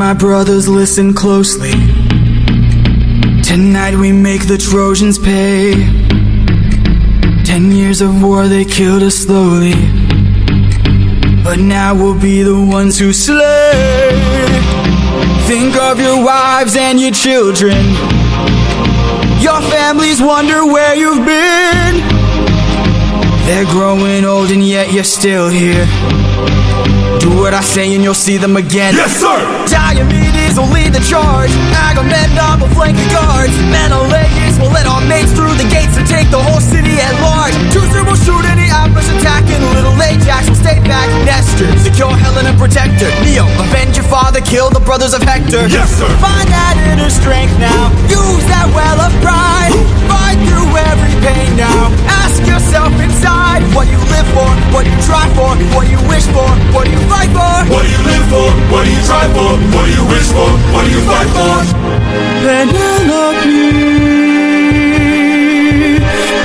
my brothers, listen closely. Tonight we make the Trojans pay. 10 years of war, they killed us slowly, but now we'll be the ones who slay. Think of your wives and your children. Your families wonder where you've been. They're growing old and yet you're still here. Do what I say and you'll see them again. Yes, sir! Diomedes will lead the charge. Agamemnon will flank the guards. Menelaus will let our mates through the gates and take the whole city at large. Teucer will shoot any ambush attacking. Little Ajax will stay back. Nestor, secure Helen and protect her. Neo, avenge your father, kill the brothers of Hector. Yes, sir! Find that inner strength now. Use that well of pride. Fight through every pain now. Ask yourself inside, what do you live for? What do you try for? What do you wish for? What do you fight for? What do you live for? What do you try for? What do you wish for? What do you fight for? Penelope,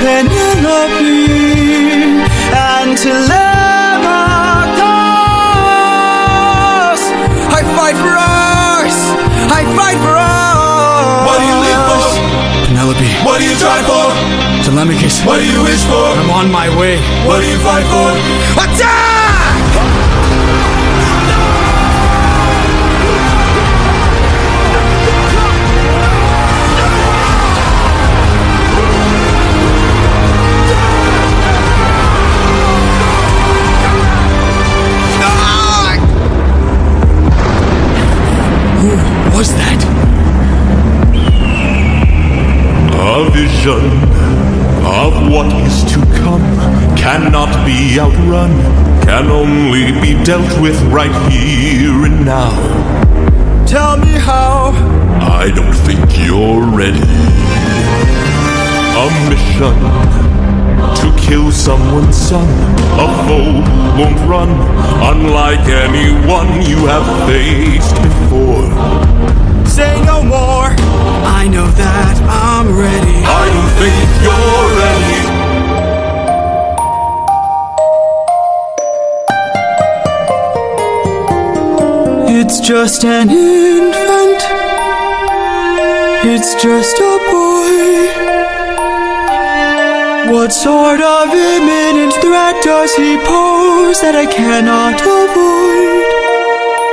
Penelope, and Telemachus. I fight for us. I fight for us. What do you live for? Penelope. What do you try for? Telemachus. What do you wish for? I'm on my way. What do you fight for? Attack! Who was that? A vision of what is to come cannot be outrun, can only be dealt with right here and now. Tell me how. I don't think you're ready. A mission to kill someone's son. A foe won't run, unlike anyone you have faced before. Say no more. I know that I'm ready. I don't think you're ready. It's just an infant. It's just a boy. What sort of imminent threat does he pose that I cannot avoid?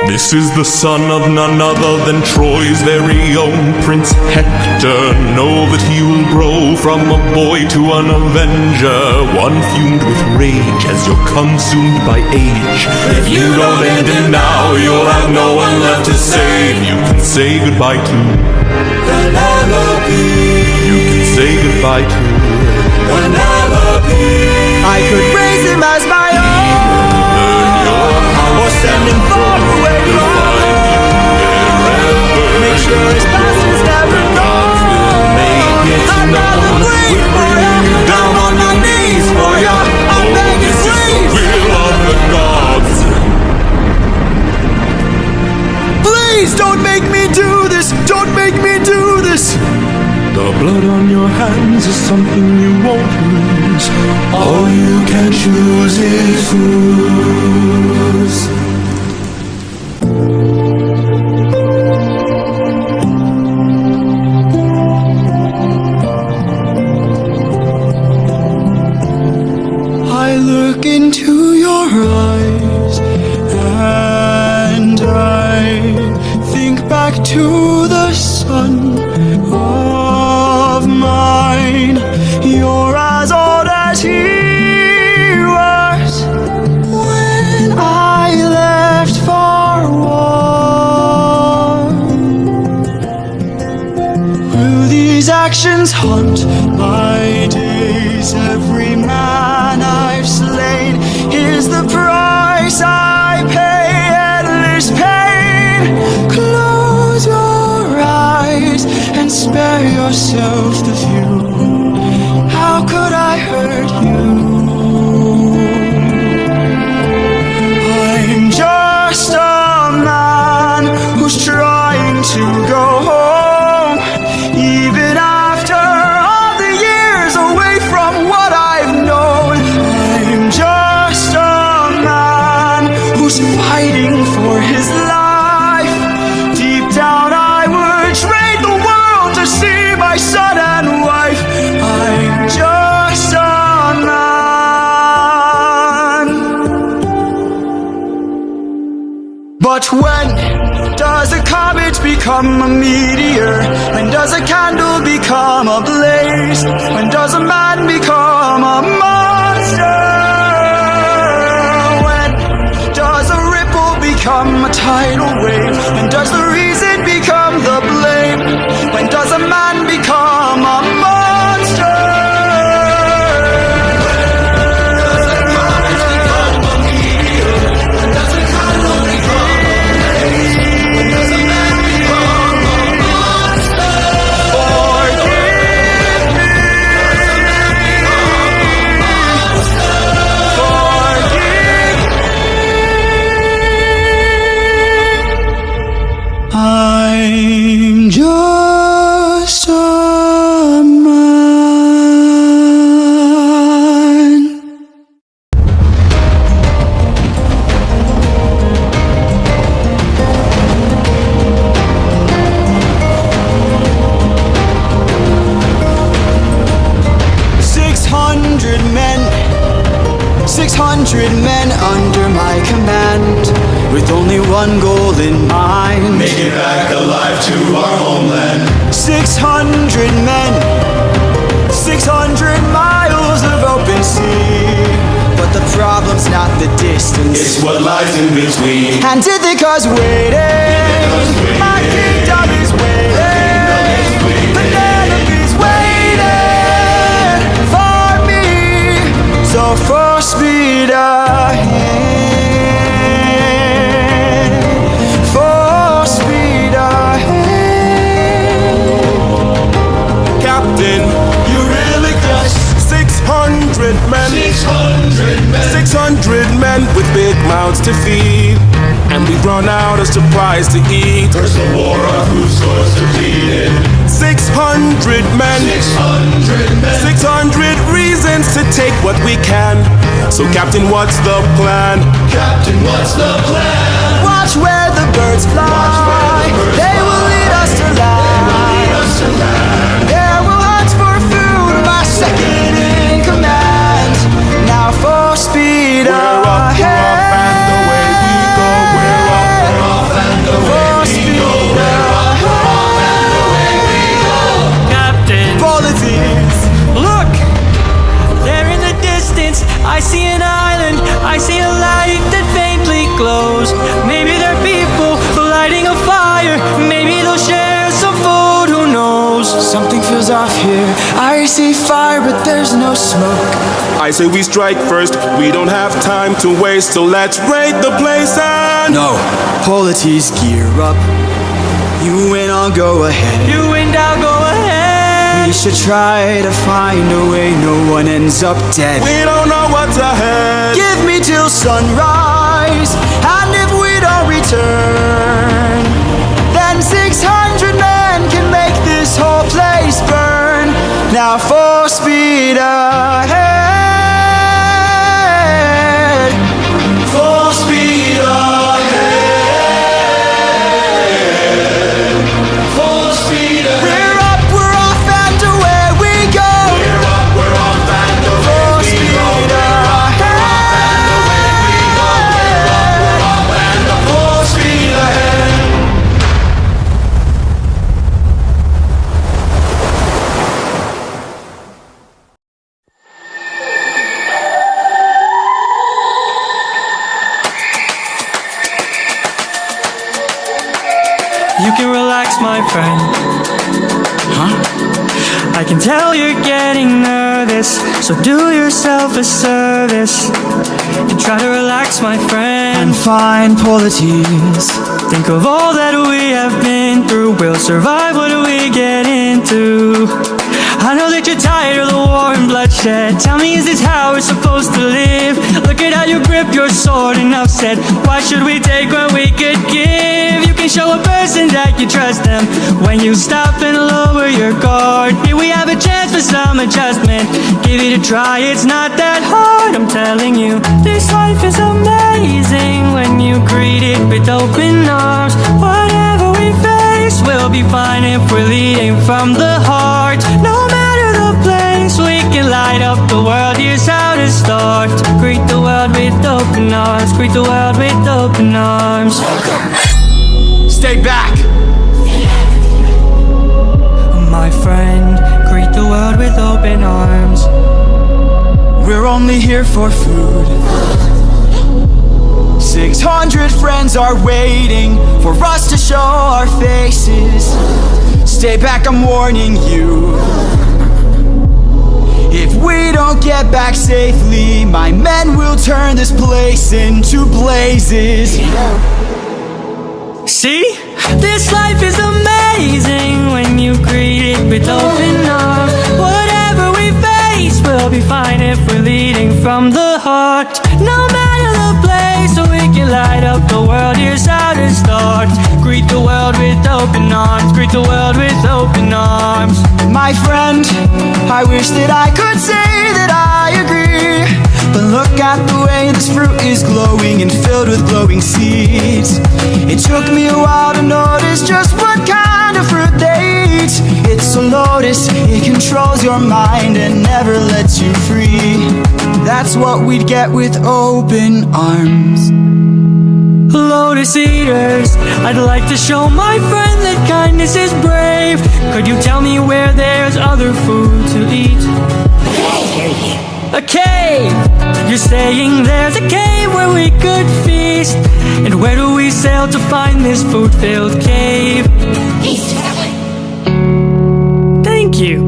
This is the son of none other than Troy's very own Prince Hector. Know that he will grow from a boy to an avenger, one fumed with rage as you're consumed by age. If you don't end him now, you'll have no one left to save. You can say goodbye to Penelope. You can say goodbye to Penelope. I could raise him as my own, or send him far away from home. Make sure his past is never known. I'm not waiting for you. Down on your knees for ya. I'm begging, please. Will of the gods. Please don't make me do this. Don't make me do this. The blood on your hands is something you won't lose. All you can choose is whose. I look into your eyes and I think back to the sun of mine. You're as old as he was when I left for war. Will these actions haunt my days? Every man I've slain is the price I pay. Endless pain. Close your eyes and spare yourself the view. How could I hurt you? I'm just a man who's trying to go home, even after But when does a comet become a meteor? When does a candle become a blaze? When does a man become a monster? When does a ripple become a tidal wave? When does the reason become the blame? When does a man become a monster? I'm just a man. Six hundred men under my command, with only one goal in mind: make it back alive to our homeland. 600 men, 600 miles of open sea. But the problem's not the distance, it's what lies in between. And Ithaca's waiting, my kingdom is waiting, Penelope's waiting for me. So full speed ahead. Eurylochus, 600 men, 600 men with big mouths to feed, and we've run out of supplies to eat. First the war of whose scores depleted. 600 men, 600 reasons to take what we can. So Captain, what's the plan? Captain, what's the plan? Watch where the birds fly, they will lead us to land. There we'll hunt for food, my second in command. Now full speed ahead. We're off and away we go. We're off and away we go. Captain, Politics. look! There in the distance, I see an island. I see a light that faintly glows. Maybe they're people lighting a fire. Maybe they'll share some food, who knows? Something feels off here. I see fire, but there's no smoke. I say we strike first, we don't have time to waste, so let's raid the place and... No, Polites, gear up. You win, I'll go ahead. You and I'll go ahead. We should try to find a way no one ends up dead. We don't know what's ahead. Give me till sunrise, and if we don't return, then 600 men can make this whole place burn. Now full speed ahead. Full speed ahead. Full speed ahead. We're up, we're off, and away we go. We're up, we're off and away Full we speed go. ahead. Full speed ahead. You can relax, my friend. Huh? I can tell you're getting nervous, so do yourself a service and try to relax, my friend. And find Polites. Think of all that we have been through. We'll survive what we get into. I know that you're tired of the war and bloodshed. Tell me, is this how we're supposed to live? Look at how you grip your sword and upset. Why should we take what we could give? You can show a person that you trust them when you stop and lower your guard. Here we have a chance for some adjustment. Give it a try, it's not that hard. I'm telling you, this life is amazing when you greet it with open arms. Whatever we face, we'll be fine if we're leading from the heart. No matter the place, we can light up the world. Here's how to start. Greet the world with open open arms. Greet the world with open arms. Stay back! My friend, greet the world with open arms. We're only here for food. 600 friends are waiting for us to show our faces. Stay back, I'm warning you. If we don't get back safely, my men will turn this place into blazes. See? This life is amazing when you greet it with open arms. Whatever we face, we'll be fine if we're leading from the heart. No matter the place, so we can light up the world, here's how to start. Greet the world with open arms. Greet the world with open arms. My friend, I wish that I could say that I agree, but look at the way this fruit is glowing and filled with glowing seeds. It took me a while to notice just what kind of fruit they eat. It's a lotus, it controls your mind and never lets you free. That's what we'd get with open arms. Lotus eaters, I'd like to show my friend that kindness is brave. Could you tell me where there's other food to eat? A cave! You're saying there's a cave where we could feast. And where do we sail to find this food-filled cave? He's traveling. Thank you.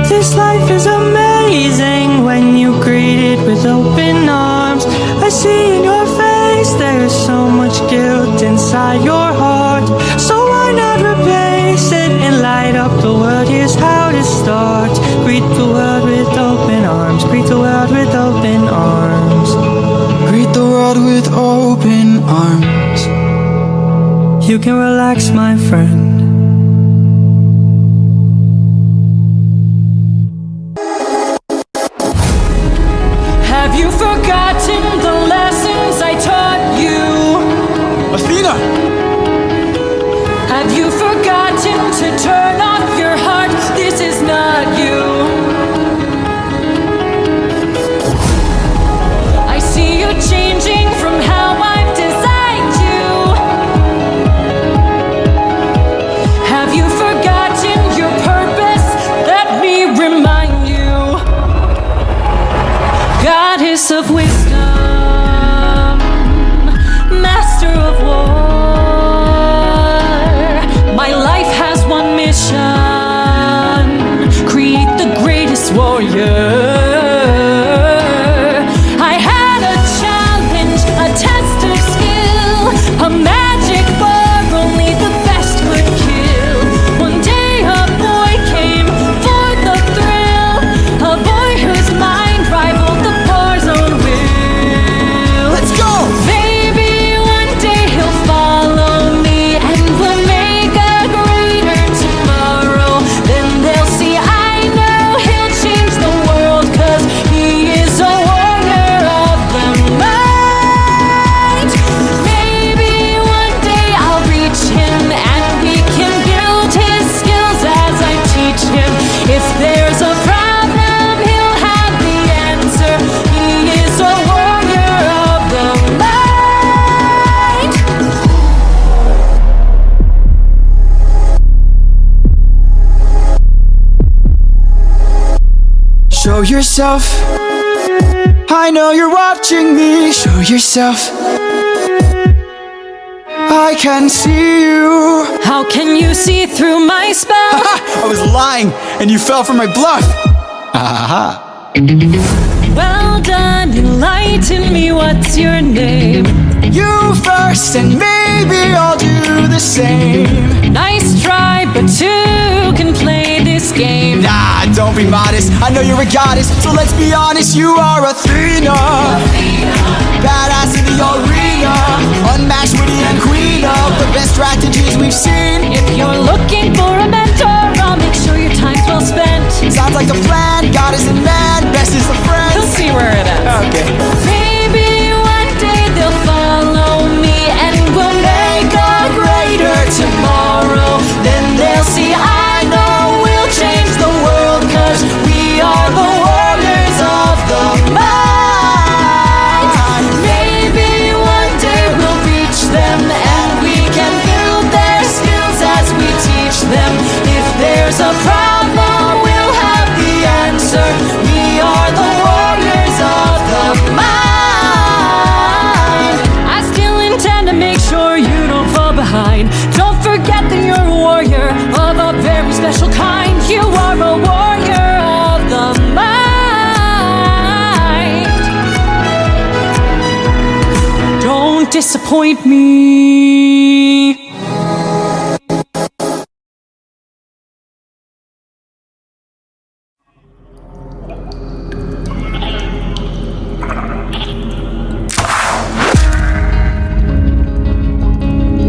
This life is amazing when you greet it with open arms. I see in your face there's so much guilt inside your heart. So why not replace it and light up the world? Here's how to start. Greet the world with open arms. Greet the world with open arms. Greet the world with open arms. You can relax, my friend. Have you forgotten the lessons I taught you? Athena! Have you forgotten to turn off your heart? This is not you. I see you changing from how I've designed you. Have you forgotten your purpose? Let me remind you. Goddess of wisdom, master of war, my life has one mission: create the greatest warrior. I had a challenge, a test of skill, a magic bar only the best could kill. One day a boy came for the thrill, a boy whose mind rivaled the bar's own will. Let's go! Maybe one day he'll follow me and we'll make a greater tomorrow. Then they'll see I know he'll change the world, 'cause he is a warrior of the mind. Maybe one day I'll reach him and we can build his skills as I teach him. If there's a problem, he'll have the answer. He is a warrior of the mind. Show yourself. I know you're watching me. Show yourself. I can see you. How can you see through my spell? I was lying and you fell for my bluff. Aha. Well done, enlighten me, what's your name? You first and maybe I'll do the same. Nice try, but two can play this game. Nah, don't be modest. I know you're a goddess, so let's be honest. You are Athena. Badass in the arena. Unmatched, witty, and queen of the best strategies we've seen. If you're looking for a mentor, I'll make sure your time's well spent. Sounds like a plan. Goddess and man, best is the friends. We'll see where it ends. Okay. Maybe one day they'll follow me and we'll make a greater tomorrow. Then they'll see I know we'll change the world, 'cause we are the warriors of the disappoint me.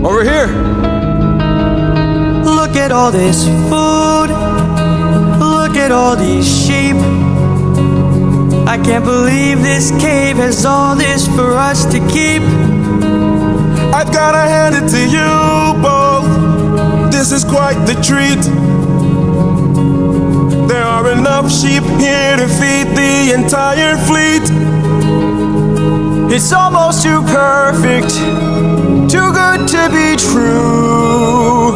Over here! Look at all this food. Look at all these sheep. I can't believe this cave has all this for us to keep. I've gotta hand it to you both. This is quite the treat. There are enough sheep here to feed the entire fleet. It's almost too perfect, too good to be true.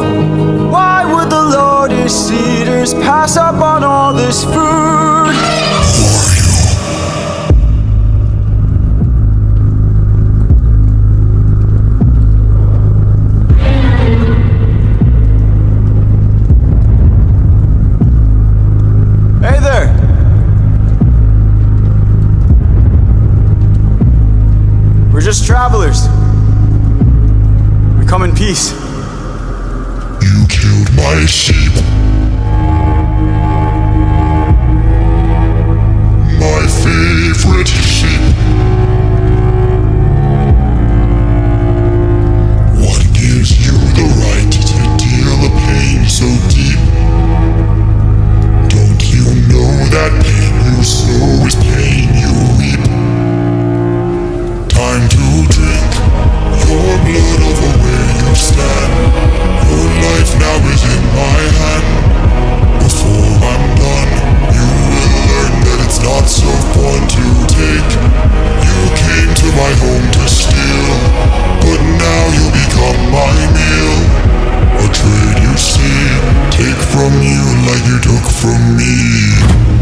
Why would the Lotus Eaters pass up on all this food? Hey there! We're just travelers. We come in peace. You killed my sheep. My favorite sheep. What gives you the right to deal a pain so deep? Don't you know that pain you sow is pain you reap? Time to drink your blood over where you stand. Your life now is in my hand. Before I'm done, you will learn that it's not so fun to take. You came to my home to steal, but now you become my meal. A trade you see, take from you like you took from me.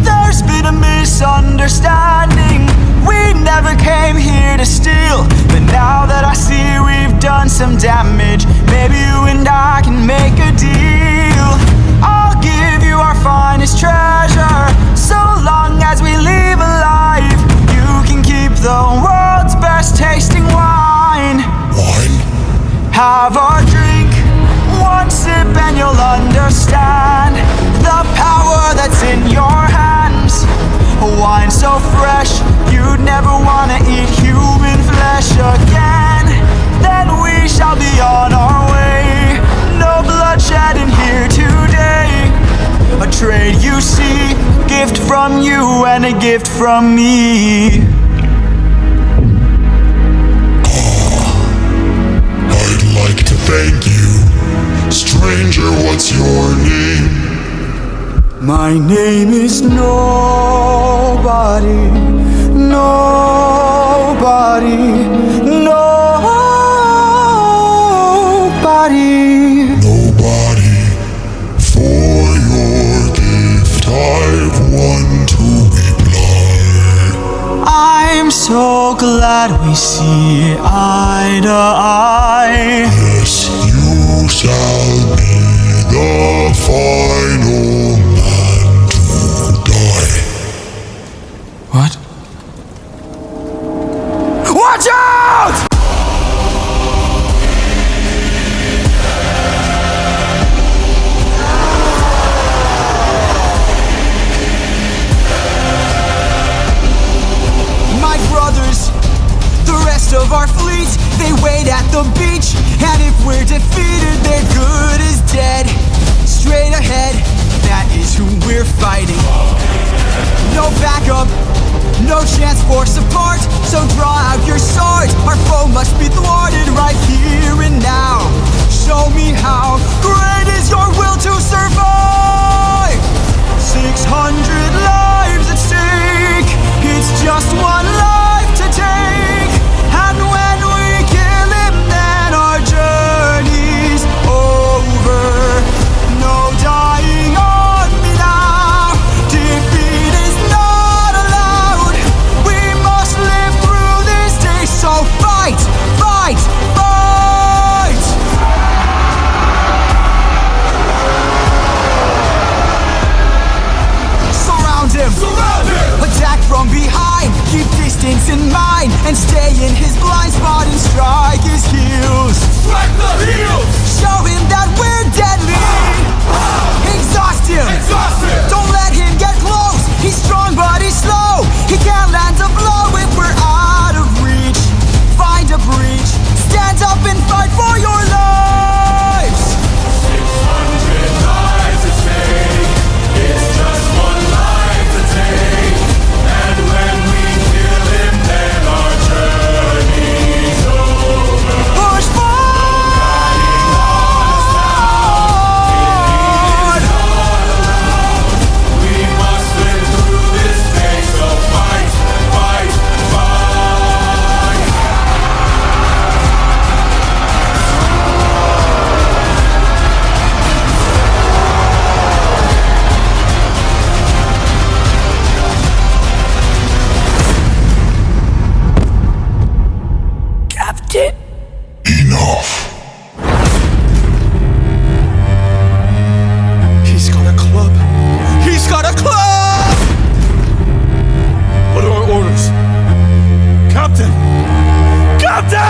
There's been a misunderstanding. We never came here to steal. But now that I see we've done some damage, maybe you and I can make a deal. I'll give you our finest treasure, so long as we leave alive. You can keep the world's best tasting wine. Wine? Have a drink, one sip and you'll understand the power that's in your hands. A wine so fresh, you'd never wanna eat human flesh again. Then we shall be on our way. No bloodshed in here today. A trade you see, gift from you and a gift from me. I'd like to thank you. Stranger, what's your name? My name is Nobody, Nobody, Nobody. Nobody. For your gift I've one to reply. I'm so glad we see eye to eye. Yes, you shall be the final man to die. What? Watch out! My brothers, the rest of our fleet, they wait at the beach. And if we're defeated, their good is dead. Straight ahead, that is who we're fighting. No backup, no chance for support. So draw out your swords, our foe must be thwarted right here and now. Show me how great is your will to survive. 600 lives at stake, it's just one life to take. And when we kill him, then our journey's over. No dying on me now, defeat is not allowed. We must live through this day, so fight, fight, fight! Surround him! Surround him! Attack from behind, keep distance in mind, and stay in his blind spot and strike his heels. Show him that we're deadly. Exhaust him. Don't let him get close. He's strong but he's slow. He can't land a blow if we're out of reach. Find a breach. Stand up and fight for your lives. 600 lives at stake. It's just one life to take. And when we kill him, then our journey's over. Push forward. We must live through this day, so fight, fight, fight. Captain. Enough. He's got a club. He's got a club! What are our orders? Captain! Captain!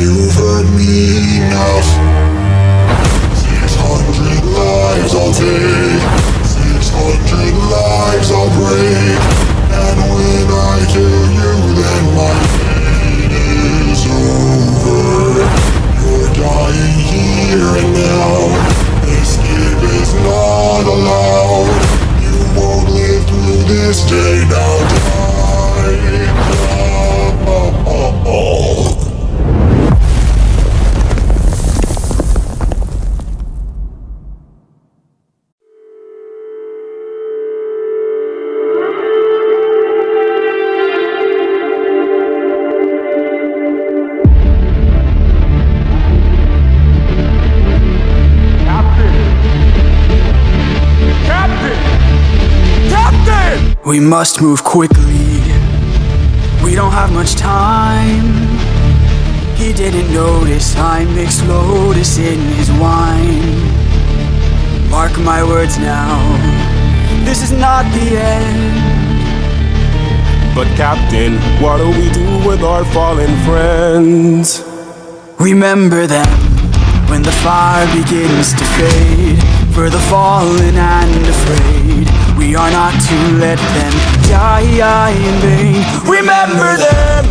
You've heard me enough. 600 lives I'll take. 600 lives I'll break. And when I kill you, then my fate is over. You're dying here and now. Escape is not allowed. You won't live through this day now. Die. We must move quickly. We don't have much time. He didn't notice I mixed Lotus in his wine. Mark my words now. This is not the end. But Captain, what do we do with our fallen friends? Remember them when the fire begins to fade. For the fallen and afraid, we are not to let them die in vain. Remember them,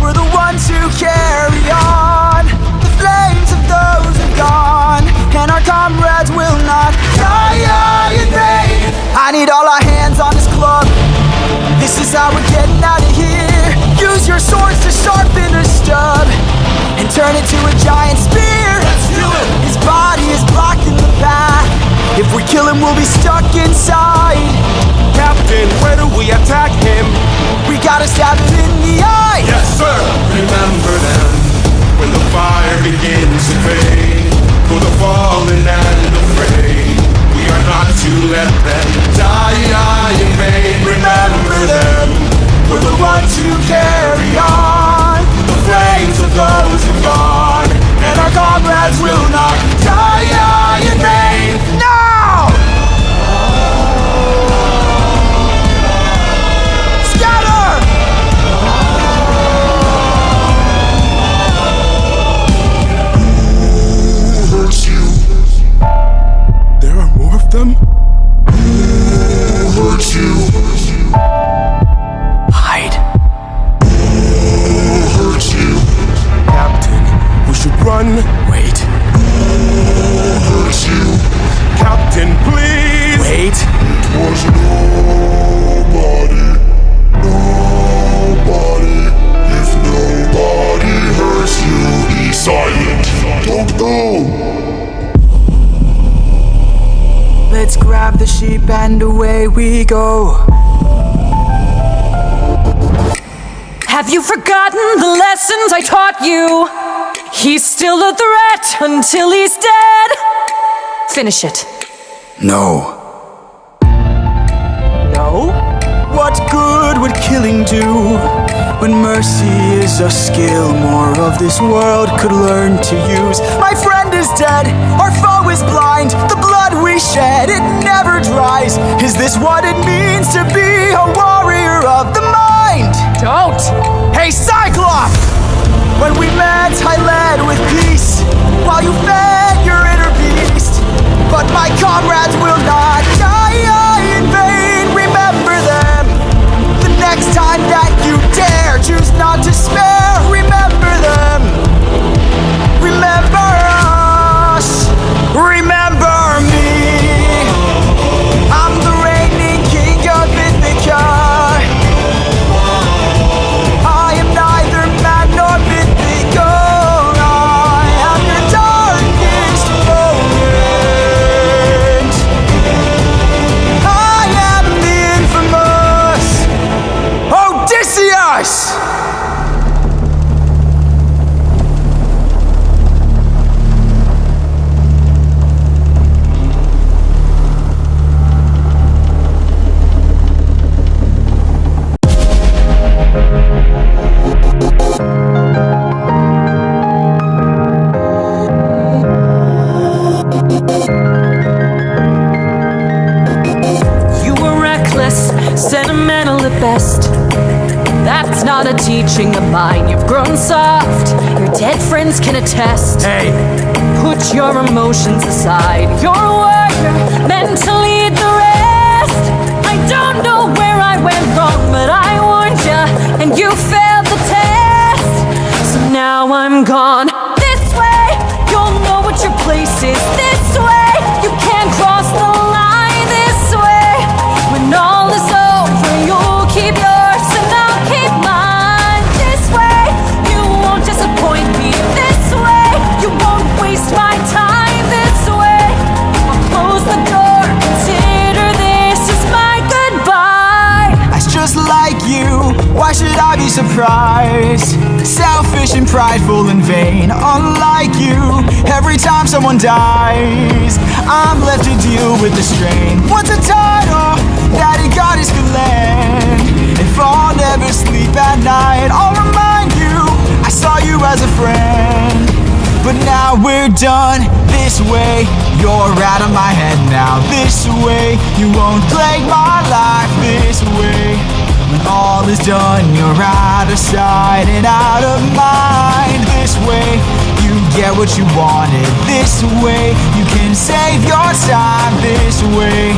we're the ones who carry on. The flames of those who've gone, and our comrades will not die in vain. I need all our hands on this club. This is how we're getting out of here. Use your swords to sharpen a stub and turn it to a giant spear. Let's do it. His body is blocking the path. If we kill him, we'll be stuck inside. Captain, where do we attack him? We gotta stab him in the eye. Yes, sir. Remember them when the fire begins to fade. For the fallen and afraid, we are not to let them die in vain. Remember them, we're the ones who carry on. The flames of those who've gone, and our comrades will not die in vain. Now! Scatter! Who hurts you? There are more of them? Who hurts you? Hide. Who hurts you? Captain, we should run. Wait. Who hurts you? Captain, please! Wait. Was nobody. If nobody hurts you, be silent. Don't go. Let's grab the sheep and away we go. Have you forgotten the lessons I taught you? He's still a threat until he's dead. Finish it. No. No? What What good would killing do? When mercy is a skill more of this world could learn to use. My friend is dead, our foe is blind. The blood we shed, it never dries. Is this what it means to be a warrior of the mind? Don't! Hey, Cyclops! When we met, I led with peace, while you fed your inner beast. But my comrades will not die in vain. Remember them. The next time that you dare, choose not to spare. Remember them. Remember us. Remember me. I'm the reigning king of Ithaca. I am neither man nor mythical. I am your darkest moment. I am the infamous Odysseus! You were reckless, sentimental at best. That's not a teaching of mine. You've grown soft, your dead friends can attest. Hey, Put your emotions aside. You're a warrior, meant to lead the rest. I don't know where I went wrong, but I warned ya, and you failed the test. So now I'm gone. This way, you'll know what your place is. This way, you can't cross the line. This way, when all is over, you'll keep yours and I'll keep mine. This way, you won't disappoint me. This way, you won't waste my time. This way, I'll close the door. Consider this as my goodbye. that's just like you. Why should I be surprised? Selfish and prideful and vain, unlike you. Every time someone dies, I'm left to deal with the strain. What's a title that a goddess could lend? If I'll never sleep at night, I'll remind you I saw you as a friend. But now we're done. This way, you're out of my head now. This way, you won't plague my life. This way, when all is done, you're out of sight and out of mind. This way, you get what you wanted. This way, you can save your time. This way,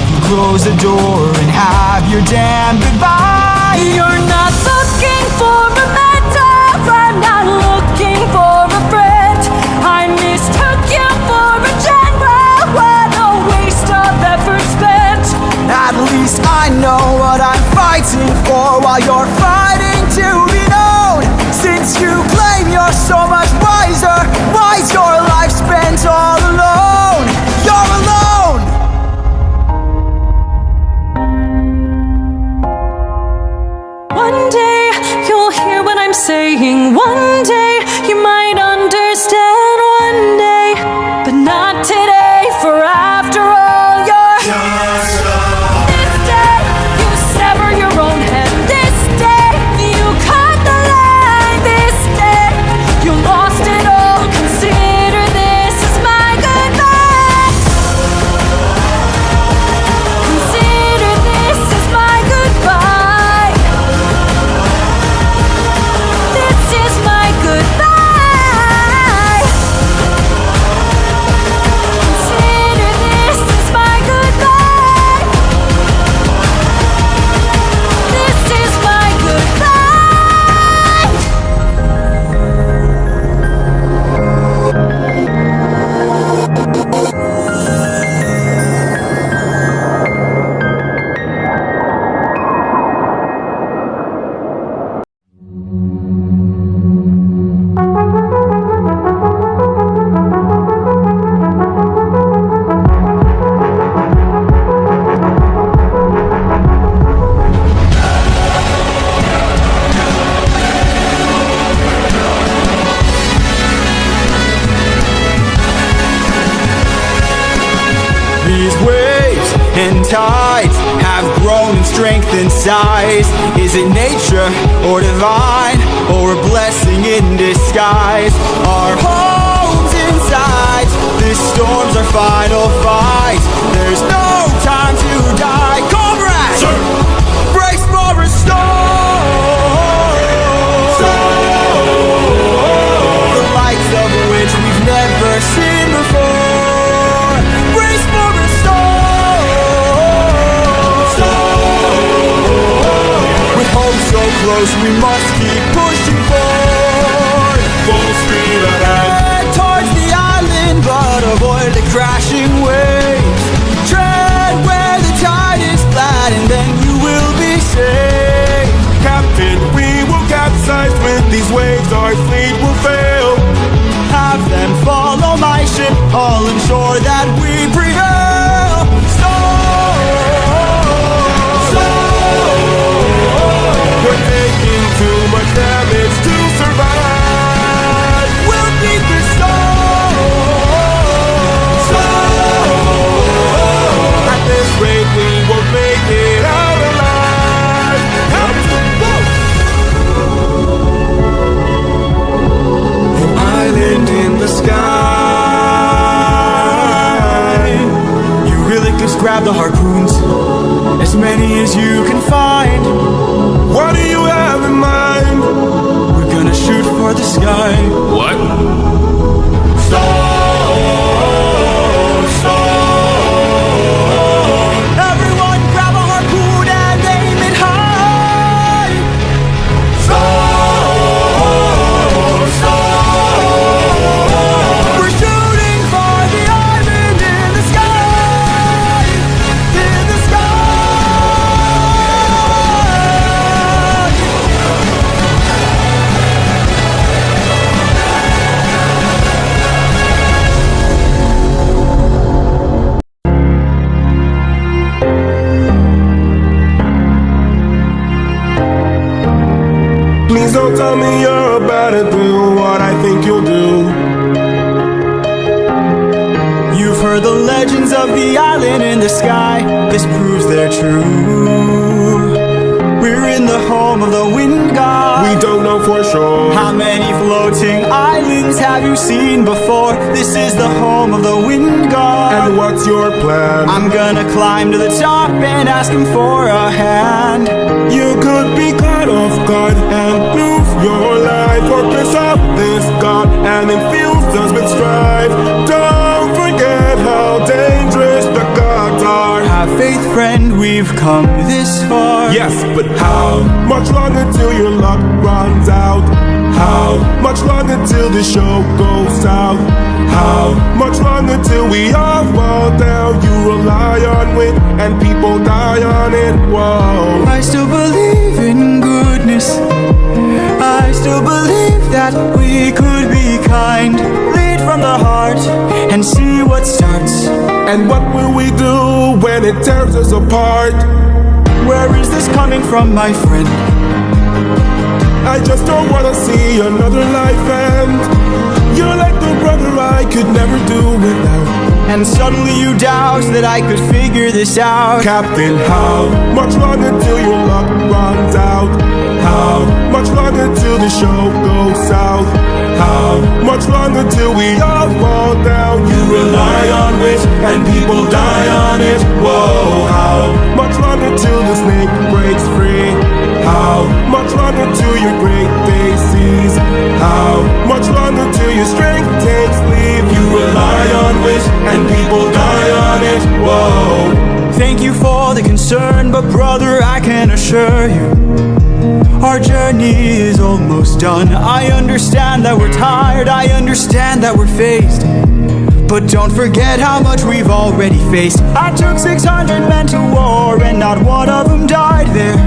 you close the door and have your damn goodbye. You're not looking for a mentor, I'm not looking for a friend. I mistook you for a general. What a waste of effort spent. At least I know what I'm fighting for, while you're fighting to be known. Since you claim you're so much wiser, why's your life spent all alone? You're alone! One day you'll hear what I'm saying. One day you might understand. One day, but not today. For after all, you're just this day you sever your own head. This day you cut the line. This day you lost it all. Consider this as my goodbye. Consider this as my goodbye. This is my goodbye. Consider this as my goodbye. This is my goodbye. These waves and tides have grown in strength and size. Is it nature or divine, or a blessing in disguise? Our homes inside, this storm's our final fight. There's no time to die. Comrades, brace for a storm, the likes of which we've never seen before. Brace for a storm, with hope so close we must keep pushing forward. Full speed ahead towards the island, but avoid the crashing waves. Tread where the tide is flat, and then you will be safe. Captain, we will capsize with these waves, our fleet will fail. Have them follow my ship, all ensure that we prevail. We're taking too much damage to survive. We'll beat the storm. At this rate we won't make it out alive. An island in the sky. Eurylochus, grab the harpoons, as many as you can find. What do you have in mind? We're gonna shoot for the sky. What? Everyone grab a harpoon and aim it high. We're shooting for the island in the sky. In the sky. Please don't tell me you're about to do what I think you'll do. You've heard the legends of the island in the sky. This proves they're true. We're in the home of the wind god. We don't know for sure. How many floating islands have you seen before? This is the home of the wind god. And what's your plan? I'm gonna climb to the top and ask him for a hand. You could be caught off guard and lose your life, or piss off this god and infuse us with strife. Don't forget how dangerous the gods are. Have faith, friend, we've come this far. Yes, but how much longer till your luck runs out? How much longer till the show goes south? How much longer till we all fall down? You rely on wit and people die on it. Whoa. I still believe in goodness. I still believe that we could be kind. Lead from the heart and see what starts. And what will we do when it tears us apart? Where is this coming from, my friend? I just don't wanna see another life end. You're like the brother I could never do without. And suddenly you doubt that I could figure this out. Captain, how much longer till your luck runs out? How much longer till the show goes south? How much longer till we all fall down? You rely on wit and people die on it. Whoa, how much longer till the snake breaks free? How much longer till your great day sees? How much longer till your strength takes leave? You rely on wit and people die on it. Whoa. Thank you for the concern, but brother, I can assure you, our journey is almost done. I understand that we're tired, I understand that we're phased, but don't forget how much we've already faced. I took 600 men to war and not one of them died there.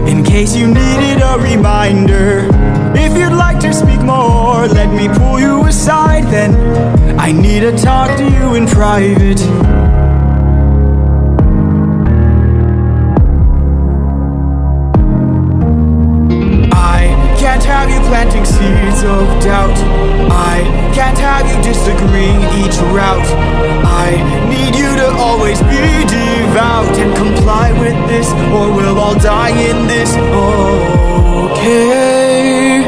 In case you needed a reminder, if you'd like to speak more, let me pull you aside then. I need to talk to you in private. I can't have you planting seeds of doubt. I can't have you disagreeing each route. I need you to always be devout and comply with this, or we'll all die in this. Okay.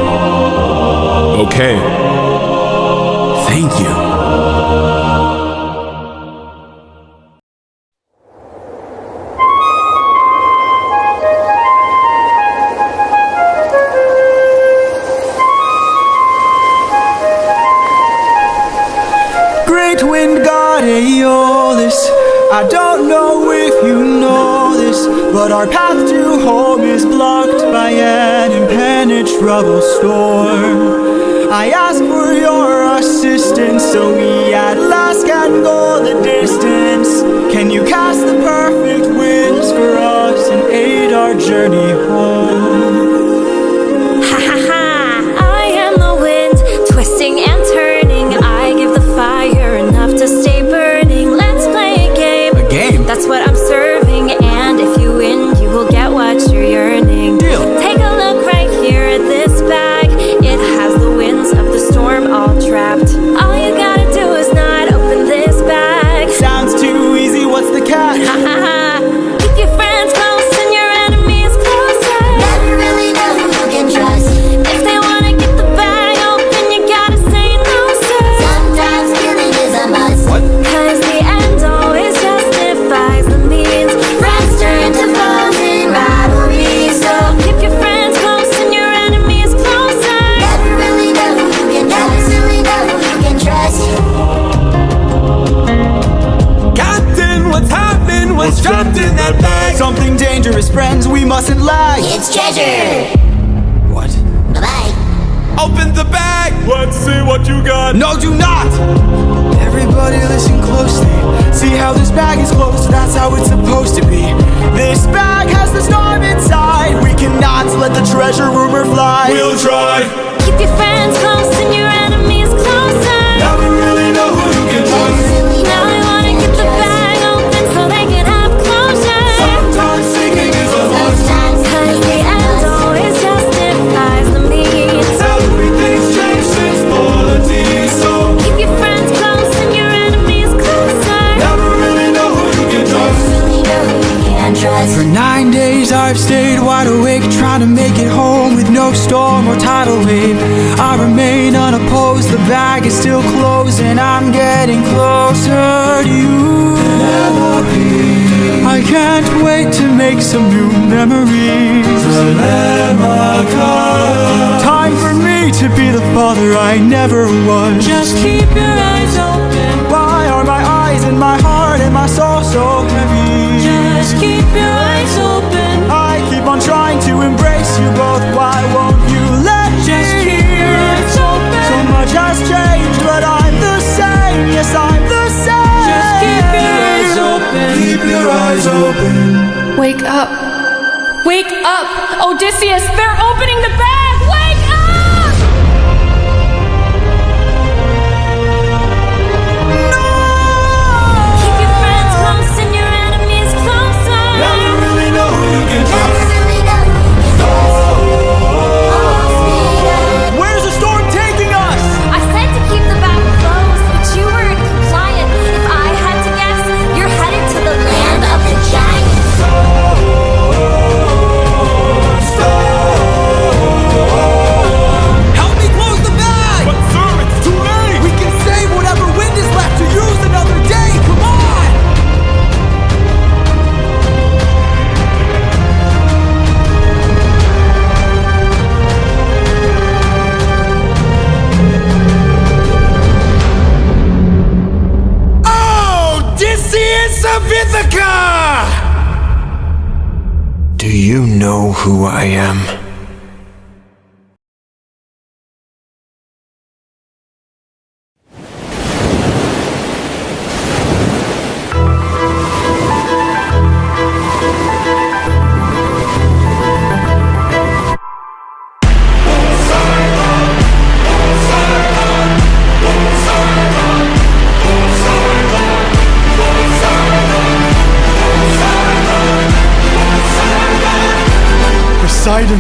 Okay. Thank you. Great wind god Aeolus, I don't know if you know this, but our path to home is blocked by an impenetrable storm. I ask for your assistance so we at last can go the distance. Can you cast the perfect winds for us and aid our journey home? Ha ha ha! I am the wind, twisting and turning. I give the fire enough to stay burning. Let's play a game. A game? That's what I'm serving, and if you win, you will get what you're yearning. Deal. Take a look right here at this bag. It has the winds of the storm all trapped. All you gotta do is not open this bag. Sounds too easy, what's the catch? Ha ha ha! Keep your friends close and your enemies closer. Never really know who you can trust. If they wanna get the bag open, you gotta say no, sir. Sometimes killing is a must. What? Cause the end always justifies the means. Friends turn to foes in rivalry, so Keep your friends close and your enemies closer. never really know who you can trust. Never really know who you can trust. Captain, what's happening? What's trapped in that bag? Something dangerous, friends, we mustn't lag. It's treasure. What? Bye-bye. Open the bag! Let's see what you got. No, do not! Everybody listen closely. See how this bag is closed? That's how it's supposed to be. This bag has the storm inside. We cannot let the treasure rumor fly. We'll try. Keep your friends close and your enemies closer. Never really know who you can trust. Now I wanna get the bag open so they can have closure. Sometimes seeking is a must. Cause the end always justifies the means. Everything's changed since polity, so Keep your friends close and your enemies closer. never really know who you can trust. Really know who you can trust. For 9 days I've stayed wide awake, trying to make it home with no storm or tidal wave. I remain unopposed, the bag is still closed, and I'm getting closer to you. I can't wait to make some new memories. Time for me to be the father I never was. Just keep your eyes open. Why are my eyes and my heart and my soul so heavy? Just keep your eyes open. I keep on trying to embrace you both. Why won't you let Just me? keep your eyes open. So much has changed, but I'm the same. Yes, I'm the same. Just keep your eyes open. Keep your eyes open. Wake up. Wake up! Odysseus, they're opening the bag! Wake up! Keep your friends close and your enemies closer. Never really know who you can Never trust. really know who you can trust. All speed up. Where's the storm taking us? I said to keep the bag closed, but you weren't compliant. If I had to guess, you're headed to the land of the giants. Help me close the bag! But sir, it's too late. We can save whatever wind is left to use another day. Come on! Odysseus of Ithaca! Do you know who I am? Poseidon,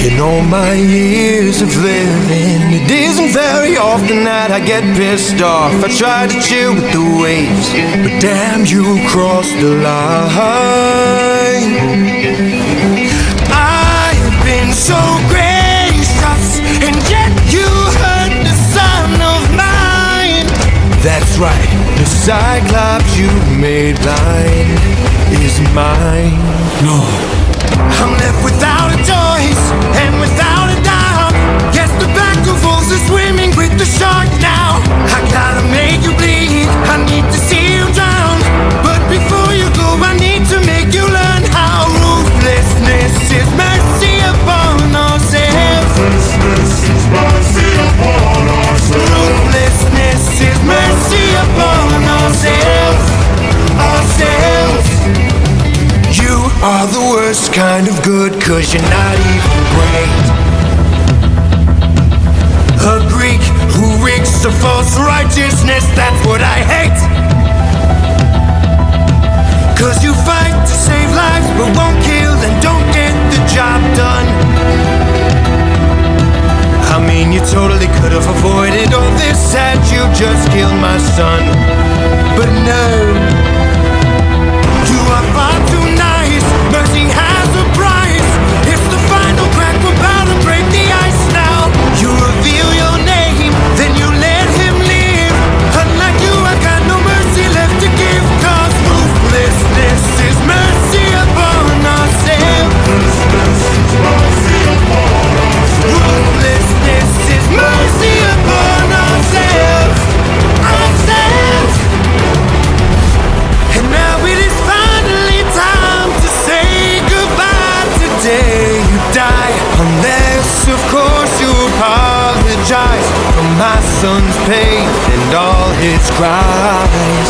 In In all my years of living, it isn't very often that I get pissed off. I try to chill with the waves, but damn, you crossed the line. I've been so gracious, and yet you hurt the son of mine. That's right, the Cyclops you made blind is mine. No. I'm left without a choice and without a doubt. Yes, the back of wolves are swimming with the shark now. I gotta make you bleed, I need to see you drown. But before you go, I need to make you learn how ruthlessness is mercy upon ourselves. Ruthlessness is mercy upon ourselves. Ruthlessness is mercy upon ourselves. Ourselves. You are the worst kind of good, 'cause you're not even great. A Greek who reeks of false righteousness, that's what I hate. 'Cause you fight to save lives but won't kill and don't get the job done. I mean, you totally could have avoided all this had you just killed my son. But no, you are far too nice. Mercy has a price. It's the final crack, we're about to break the ice now. You reveal your name, then you let him live. Unlike you, I got no mercy left to give. 'Cause ruthlessness is mercy upon ourselves. Ruthlessness is mercy upon ourselves. Ourselves. And now it is finally time to say goodbye. Today you die, unless of course you apologize for my son's pain and all his cries.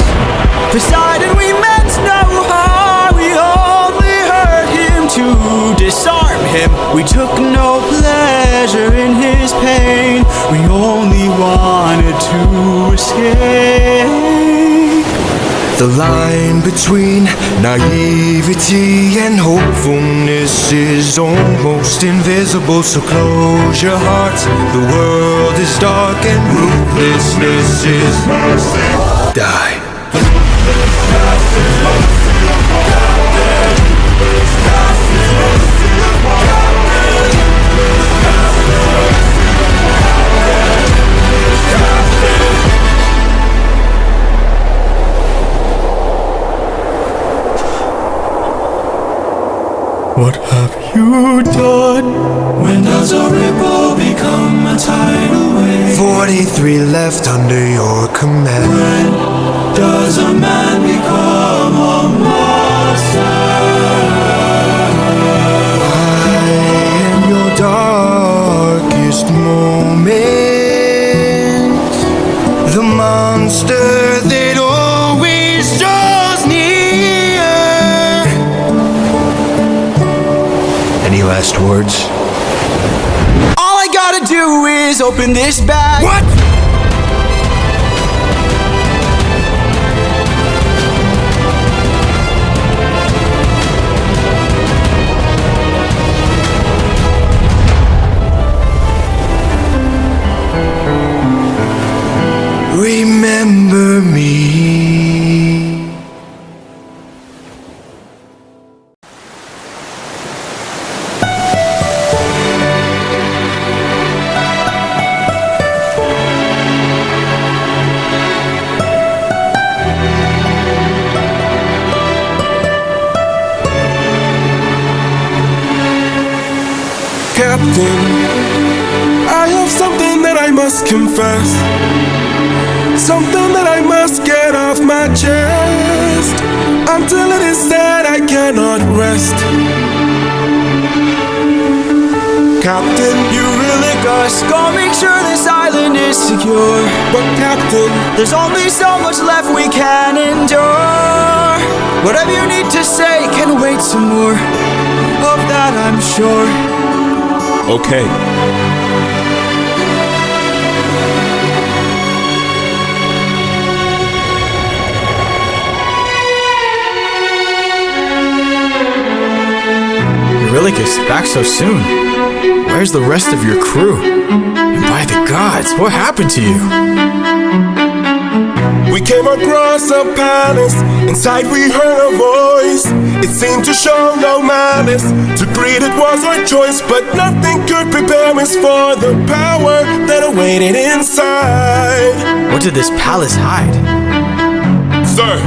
Poseidon, we meant no harm, we only hurt him to disarm him. We took no pleasure in his pain, we only wanted to escape. The line between naivety and hopefulness is almost invisible, so close your heart. The world is dark and ruthlessness is mercy. Die. What have you done? When does a ripple become a tidal wave? 43 left under your command. When does a man become a monster? I am your darkest moment. The monster that always draws near. Any last words? All I gotta do is open this bag. What? Remember me. Captain, I have something that I must confess. Something that I must get off my chest. Until it is said, I cannot rest. Captain, You really go make sure this island is secure. but Captain, There's only so much left we can endure. Whatever you need to say can wait some more. Of that I'm sure. okay. Eurylochus, back so soon. Where's the rest of your crew? And by the gods, what happened to you? We came across a palace. Inside we heard a voice. It seemed to show no malice. To greet it was our choice, but nothing could prepare us for the power that awaited inside. What did this palace hide? Sir,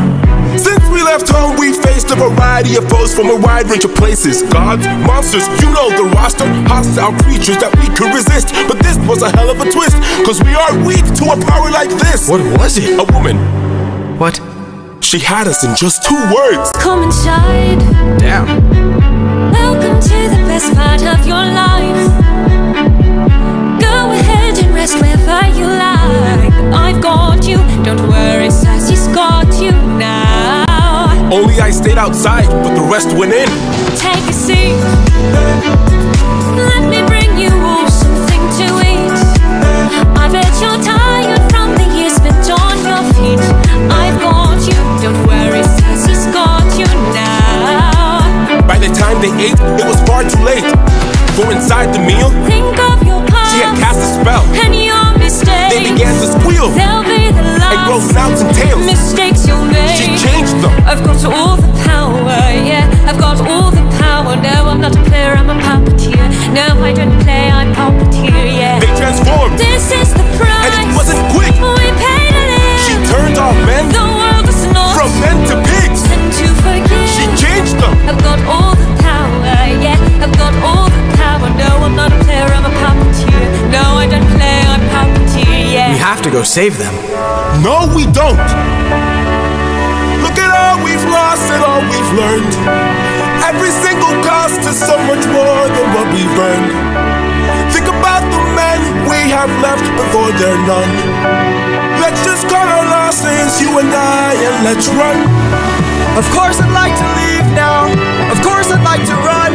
since we left home, we faced a variety of foes from a wide range of places. Gods, monsters, you know the roster. Hostile creatures that we could resist. But this was a hell of a twist, cause we are weak to a power like this. What was it? A woman. What? She had us in just 2 words. Come inside. Damn. Welcome to the best part of your life. Go ahead and rest wherever you like. I've got you, don't worry, Sassy's got you now. Only I stayed outside, but the rest went in. Take a seat. Let me bring you all something to eat. I bet you're tired from the years spent on your feet. I've got you, don't worry, Sassy's got you now. By the time they ate, it was far too late. For inside the meal, think of your past. She had cast a spell. And your mistakes. They began to squeal. They'll be the last. And grow snouts and tails. Mistakes you'll make. She changed them. I've got all the power, yeah. I've got all the power. No, I'm not a player, I'm a puppeteer. No, I don't play, I'm puppeteer, yeah. They transformed. This is the price. And it wasn't quick. We paid a little. She turned our men. The world is not. From men to pigs. And to forgive. She changed them. I've got all the power, yeah. I've got all the power. No, I'm not a player, I'm a puppeteer. No, I don't play, I'm puppeteer, yeah. We have to go save them. No, we don't. Look at all we've lost and all we've learned. Every single cost is so much more than what we've earned. Think about the men we have left before they're none. Let's just cut our losses, you and I, and let's run. Of course I'd like to leave now. Of course I'd like to run.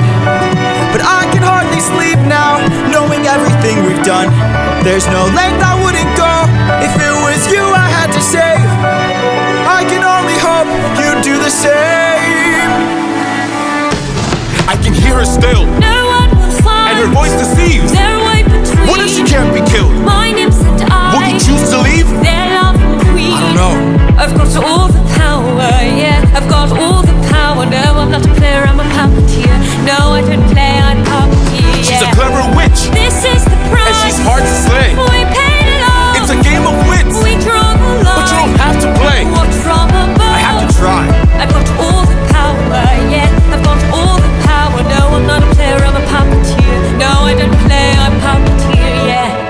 But I can hardly sleep now, knowing everything we've done. There's no length I wouldn't go if it was you I had to save. I can only hope you'd do the same. I can hear her still. No one will find. And her voice deceives. Their way between. What if she can't be killed? My name's and I. Will you choose to leave? Their loving queen. I don't know. I've got all the power, yeah. I've got all the power. No, I'm not a player, I'm a puppeteer. No, I don't play, I'm puppeteer, yeah. She's a clever witch. This is the price. And she's hard to slay. We paid it all. It's a game of wits. We draw the line. But you don't have to play. Watch from above. I have to try. I've got all the power, yeah. I've got all the power. No, I'm not a player, I'm a puppeteer. No, I don't play, I'm puppeteer, yeah.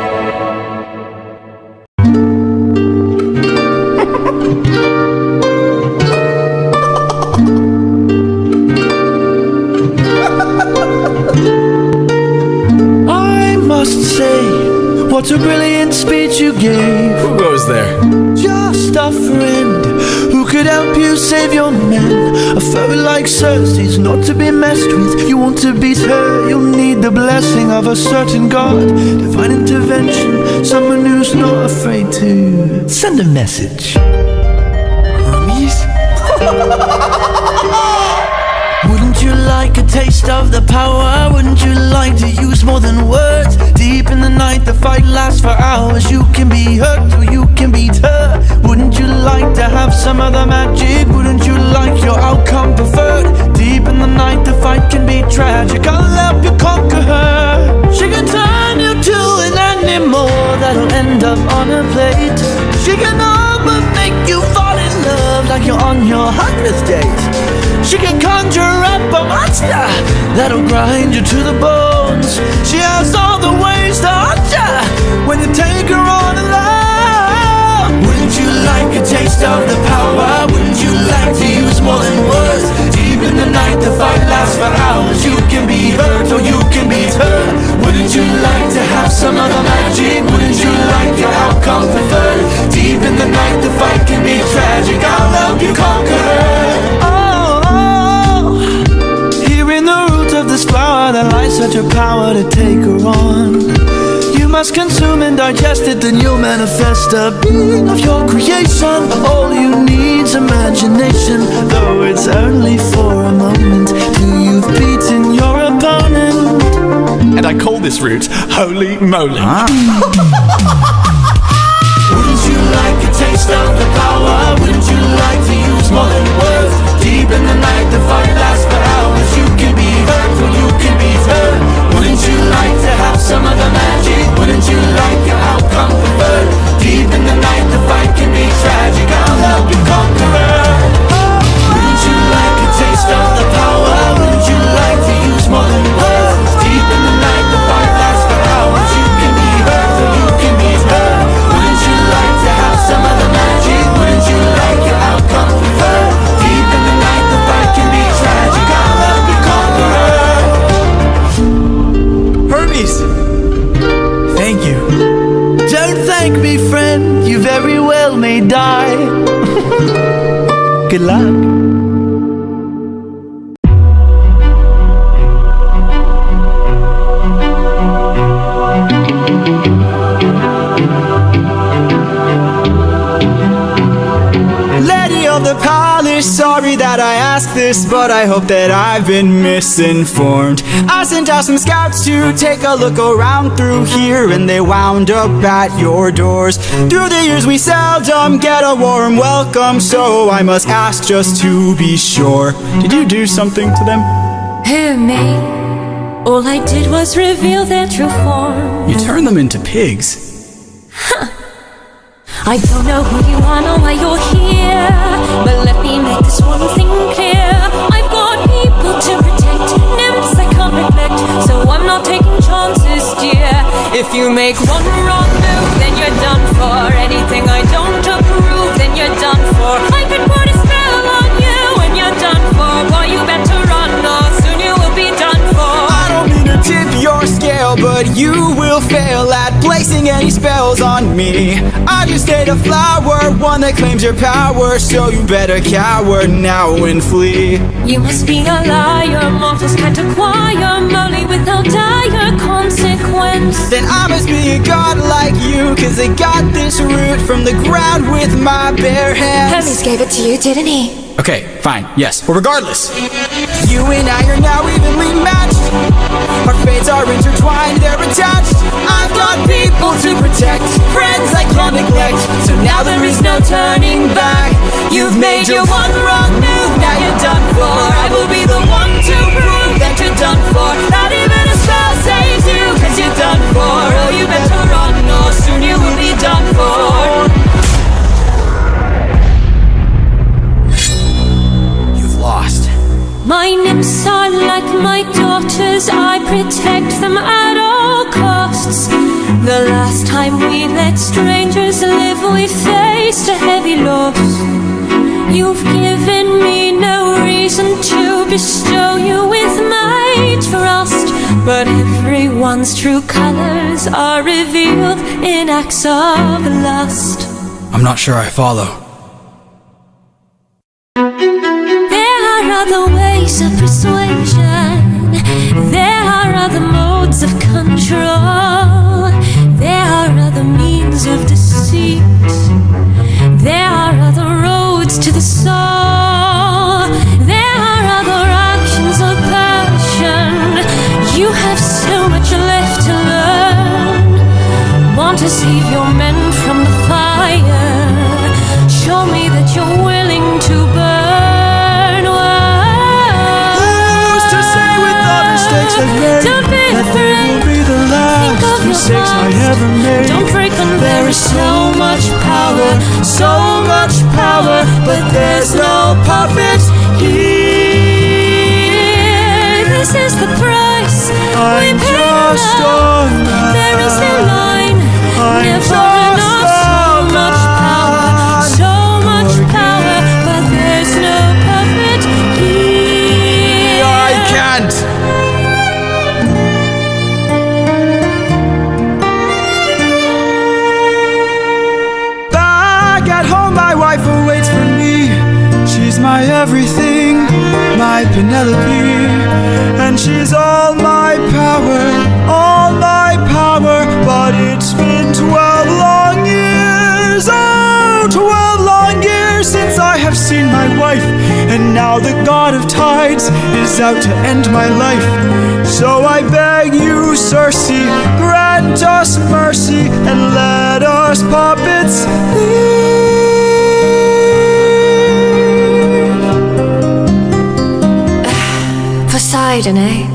I must say, what a brilliant speech you gave. Who goes there? Just a friend who could help you save your men. A foe like Circe is not to be messed with. You want to beat her, you'll need the blessing of a certain god. Divine intervention, someone who's not afraid to send a message. Hermes? Wouldn't you like a taste of the power? Wouldn't you like to use more than words? Deep in the night, the fight lasts for hours. You can be hurt or you can beat her. Wouldn't you like to have some other magic? Wouldn't you like your outcome preferred? Deep in the night, the fight can be tragic. I'll help you conquer her. She can turn you to an animal that'll end up on a plate. She can all but make you fall in love like you're on your 100th date. She can conjure up a monster that'll grind you to the bones. She has all the ways to haunt you when you take her on alone. Wouldn't you like a taste of the power? Wouldn't you like to use more than words? Deep in the night, the fight lasts for hours. You can be hurt or you can beat her. Wouldn't you like to have some other magic? Wouldn't you like your outcome preferred? Deep in the night, the fight can be tragic. I'll help you conquer her. Of this flower that lies such a power to take her on. You must consume and digest it, then you'll manifest a being of your creation. All you need's imagination, though it's only for a moment till you've beaten your opponent. and I call this route Holy Moly. Wouldn't you like a taste of the power? Wouldn't you like to use more than words? Deep in the night, the fight lasts for hours. You can be hurt or you can be hurt. Wouldn't you like to have some of the magic? Wouldn't you like your outcome preferred? Deep in the night, the fight can be tragic. I'll help you conquer her. Wouldn't you like a taste of the power? Wouldn't you like to use more than words? Deep in the night, the fight lasts for hours. You can be hurt or you can be hurt. Wouldn't you like to have some of the magic? Wouldn't you like your outcome preferred? Deep in the night, the fight can be tragic. I'll help you conquer her. Hermes! Thank you. Don't thank me, friend. You very well may die. Good luck. The palace, sorry that I asked this, but I hope that I've been misinformed. I sent out some scouts to take a look around through here, and they wound up at your doors. Through the years we seldom get a warm welcome, so I must ask just to be sure. Did you do something to them? Who, me? All I did was reveal their true form. You turned them into pigs. I don't know who you are nor why you're here, but let me make this one thing clear. I've got people to protect, nymphs I can't neglect, so I'm not taking chances, dear. If you make one wrong move, then you're done for. Anything I don't approve, then you're done for. I could put a spell on you and you're done for. Boy, you better run or soon you will be done for. I don't mean to tip your scale, but you will fail at placing any spells on me. I just ate a flower, one that claims your power, so you better cower now and flee. You must be a liar, mortals can't acquire Molly without dire consequence. Then I must be a god like you, cause I got this root from the ground with my bare hands. Hermes gave it to you, didn't he? Okay, fine, yes, but regardless, you and I are now evenly matched. Our fates are intertwined, they're attached. I've got people to protect, friends I can't neglect, so now there is no turning back. You've made your one wrong move, now you're done for. I will be the one to prove that you're done for. Not even a spell saves you, cause you're done for. Oh, you better run or soon you will be done for. Lost. My nymphs are like my daughters, I protect them at all costs. The last time we let strangers live, we faced a heavy loss. You've given me no reason to bestow you with my trust, but everyone's true colors are revealed in acts of lust. I'm not sure I follow. Other ways of persuasion, there are other modes of control, there are other means of deceit, there are other roads to the soul, there are other actions of passion. You have so much left to learn. Want to save your men from the fire? Show me that you're willing to burn. Don't be afraid. Be the last mistakes I ever made. Don't break them. There is so much power, but there's no puppet here. This is the price we I'm pay just now. on that. There is no line, I'm never just enough. So much power, but there's no puppet here. I can't. My wife awaits for me. She's my everything, my Penelope, and she's all my power, but it's been 12 long years, oh, 12 long years since I have seen my wife, and now the god of tides is out to end my life. So I beg you, Circe, grant us mercy and let us puppets leave. Poseidon, eh?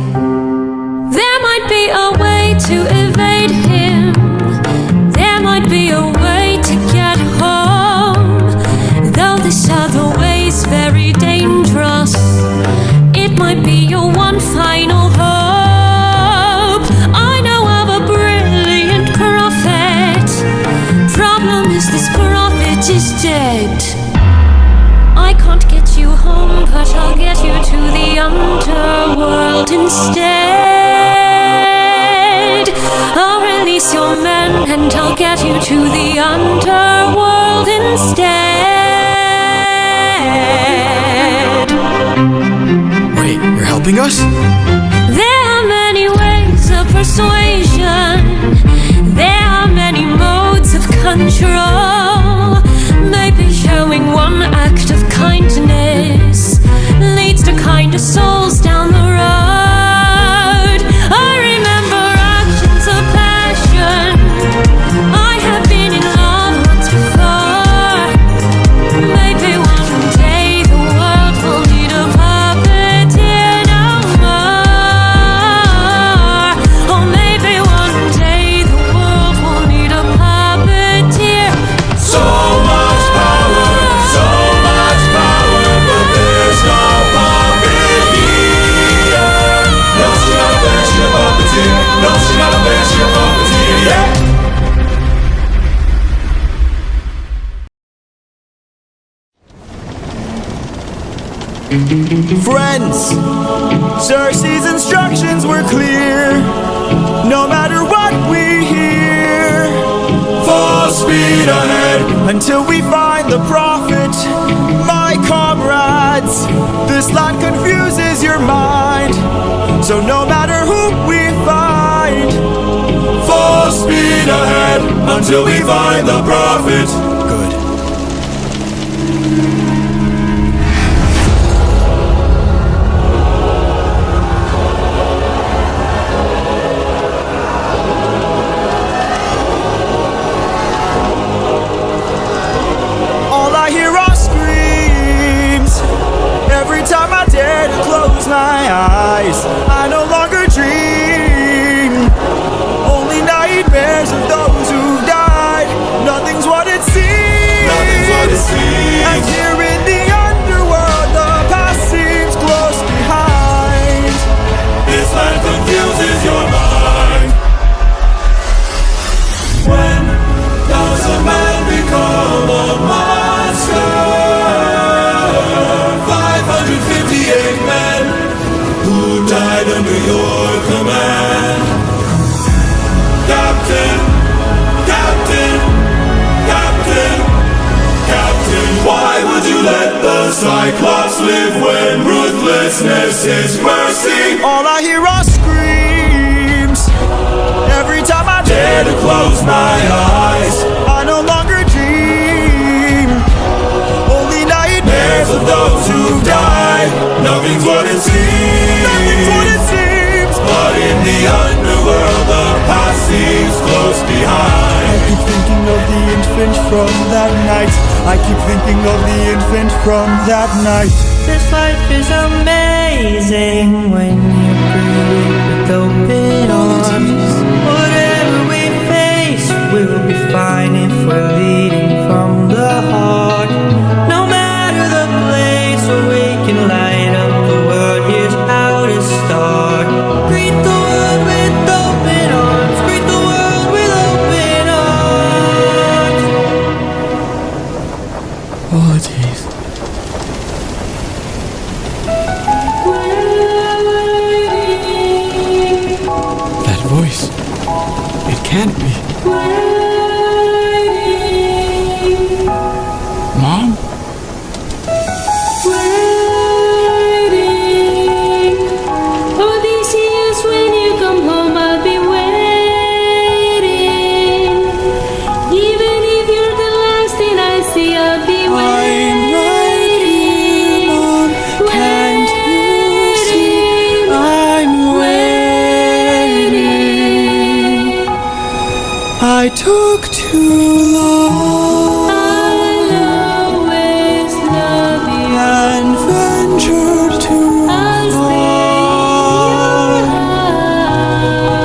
There might be a way to evade him. There might be a way to get home. Though this other way's very dangerous, it might be your one final hope. I know of a brilliant prophet. Problem is this prophet is dead. I can't get you home, but I'll get you to the underworld instead. I'll release your men and I'll get you to the underworld instead. Wait, you're helping us? There are many ways of persuasion. There are many modes of control. Maybe showing one act of kindness leads to kinder souls down the road. I remember actions of passion. I have been in love once before. Maybe one day the world will need a puppeteer no more. Or maybe one day the world will need a puppeteer. So much power, but there's no puppet here. No, she's not a bear, she's a puppeteer. No, she's not a bear, she's a puppeteer, yeah. Friends, Circe's instructions were clear. No matter what we hear, Full speed ahead. until we find the prophet, my comrades. This land confuses your mind, so no matter who we find, Full speed ahead until we find the prophet. good. All I hear are screams. Every time I dare to close my eyes, I no longer dream. Only nightmares of those who've died. Nothing's what it seems. Nothing's what it seems. And here in the underworld, the past seems close behind. This land confuses your mind. When does a man become a monster? 558 men who died under your command. Captain, Captain, Captain, Captain, why would you let the Cyclops live when ruthlessness is mercy? All I hear are screams. Every time I Dare to close my eyes. I no longer dream. Only nightmares Of those who died, nothing's what it seems. Nothing's what it seems. But in the underworld, the past seems close I behind. keep thinking of the infant from that night. I keep thinking of the infant from that night. This life is amazing when you breathe with open arms. Whatever we face, we'll be fine if we're leading from the heart. No matter the place where we can light up the world, here's how to start. Greet the world with open arms. Greet the world with open arms. Apologies. That voice. It can't be. Mom? Odysseus, when you come home, I'll be waiting. Even if you're the last thing I see, I'll be I'm right here, waiting. Mom. Can't you see? I'm waiting. took too long. I'll always love you. And ventured too I'll far.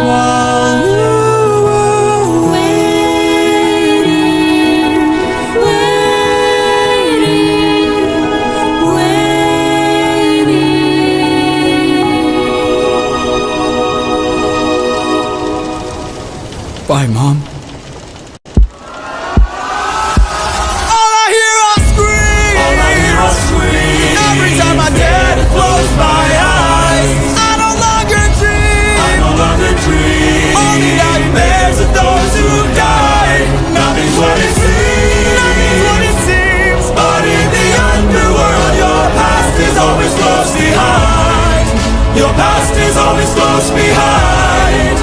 While you were Bye, Mom. All I hear are screams. Every time I dare to close my eyes, I no longer dream. Only nightmares of those who died. Nothing's what it seems. But in the underworld, your past is always close behind. Your past is always close behind.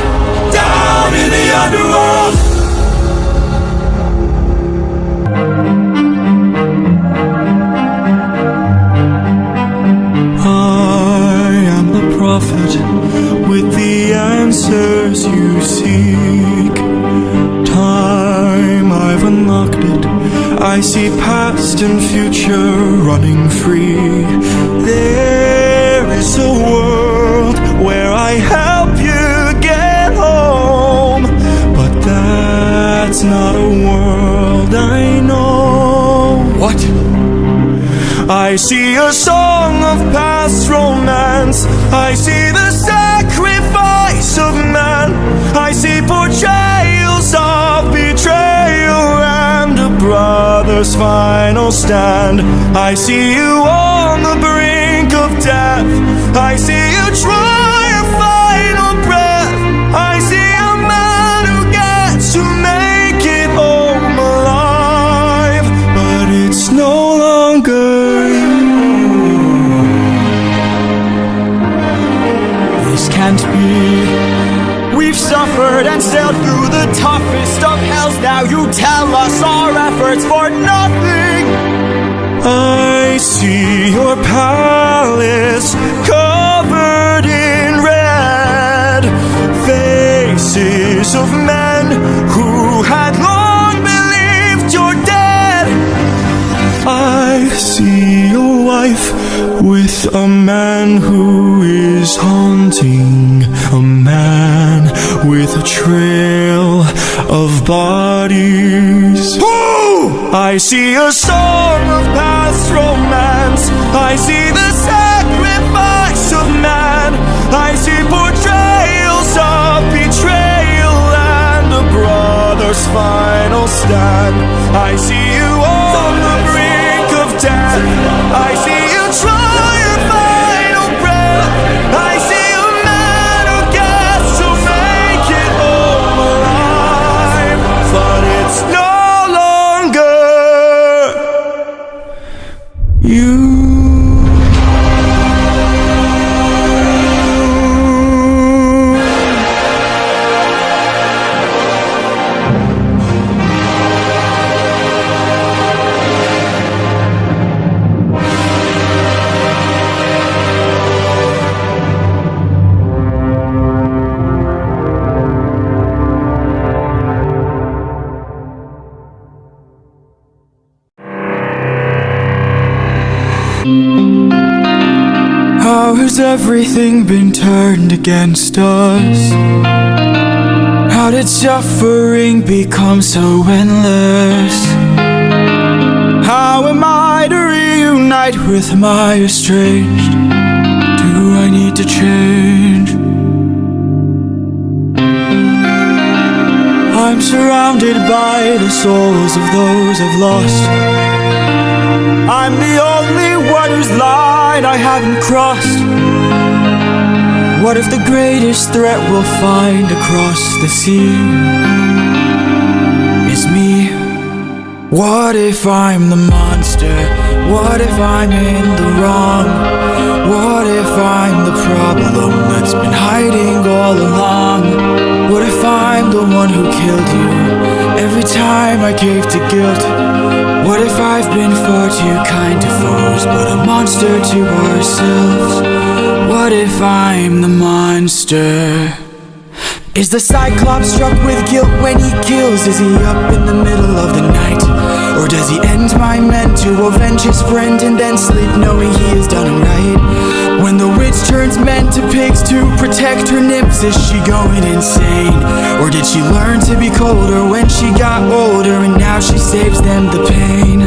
Down in the underworld. I am the prophet with the answers you seek. Time, I've unlocked it. I see past and future running free. There is a world where I help you get home, but that's not a world I know. What? I see a song of past romance. I see the sacrifice of man. I see portrayals of betrayal and a brother's final stand. I see you on the brink of death. I see you try a final breath. I see a man who gets to make it home alive, but it's no longer you. This can't be. We've suffered and sailed through the toughest of hells. Now you tell us our efforts for nothing. I see your palace covered in red, faces of men who had long believed you're dead. I see your wife with a man who is haunting, a man with a trail of bodies. I see a song of past romance. I see the sacrifice of man. I see portrayals of betrayal and a brother's final stand. I see you on the brink of death. I see you try a final breath. I see a man who gets to make it home alive, but it's no longer you. How has everything been turned against us? How did suffering become so endless? How am I to reunite with my estranged? Do I need to change? I'm surrounded by the souls of those I've lost. I'm the only one whose line I haven't crossed. What if the greatest threat we'll find across the sea is me? What if I'm the monster? What if I'm in the wrong? What if I'm the problem that's been hiding all along? What if I'm the one who killed you every time I gave to guilt? What if I've been far too kind to foes, but a monster to ourselves? What if I'm the monster? Is the Cyclops struck with guilt when he kills? Is he up in the middle of the night? Or does he end my men to avenge his friend and then sleep knowing he has done him right? When the witch turns men to pigs to protect her nymphs, is she going insane? Or did she learn to be colder when she got older and now she saves them the pain?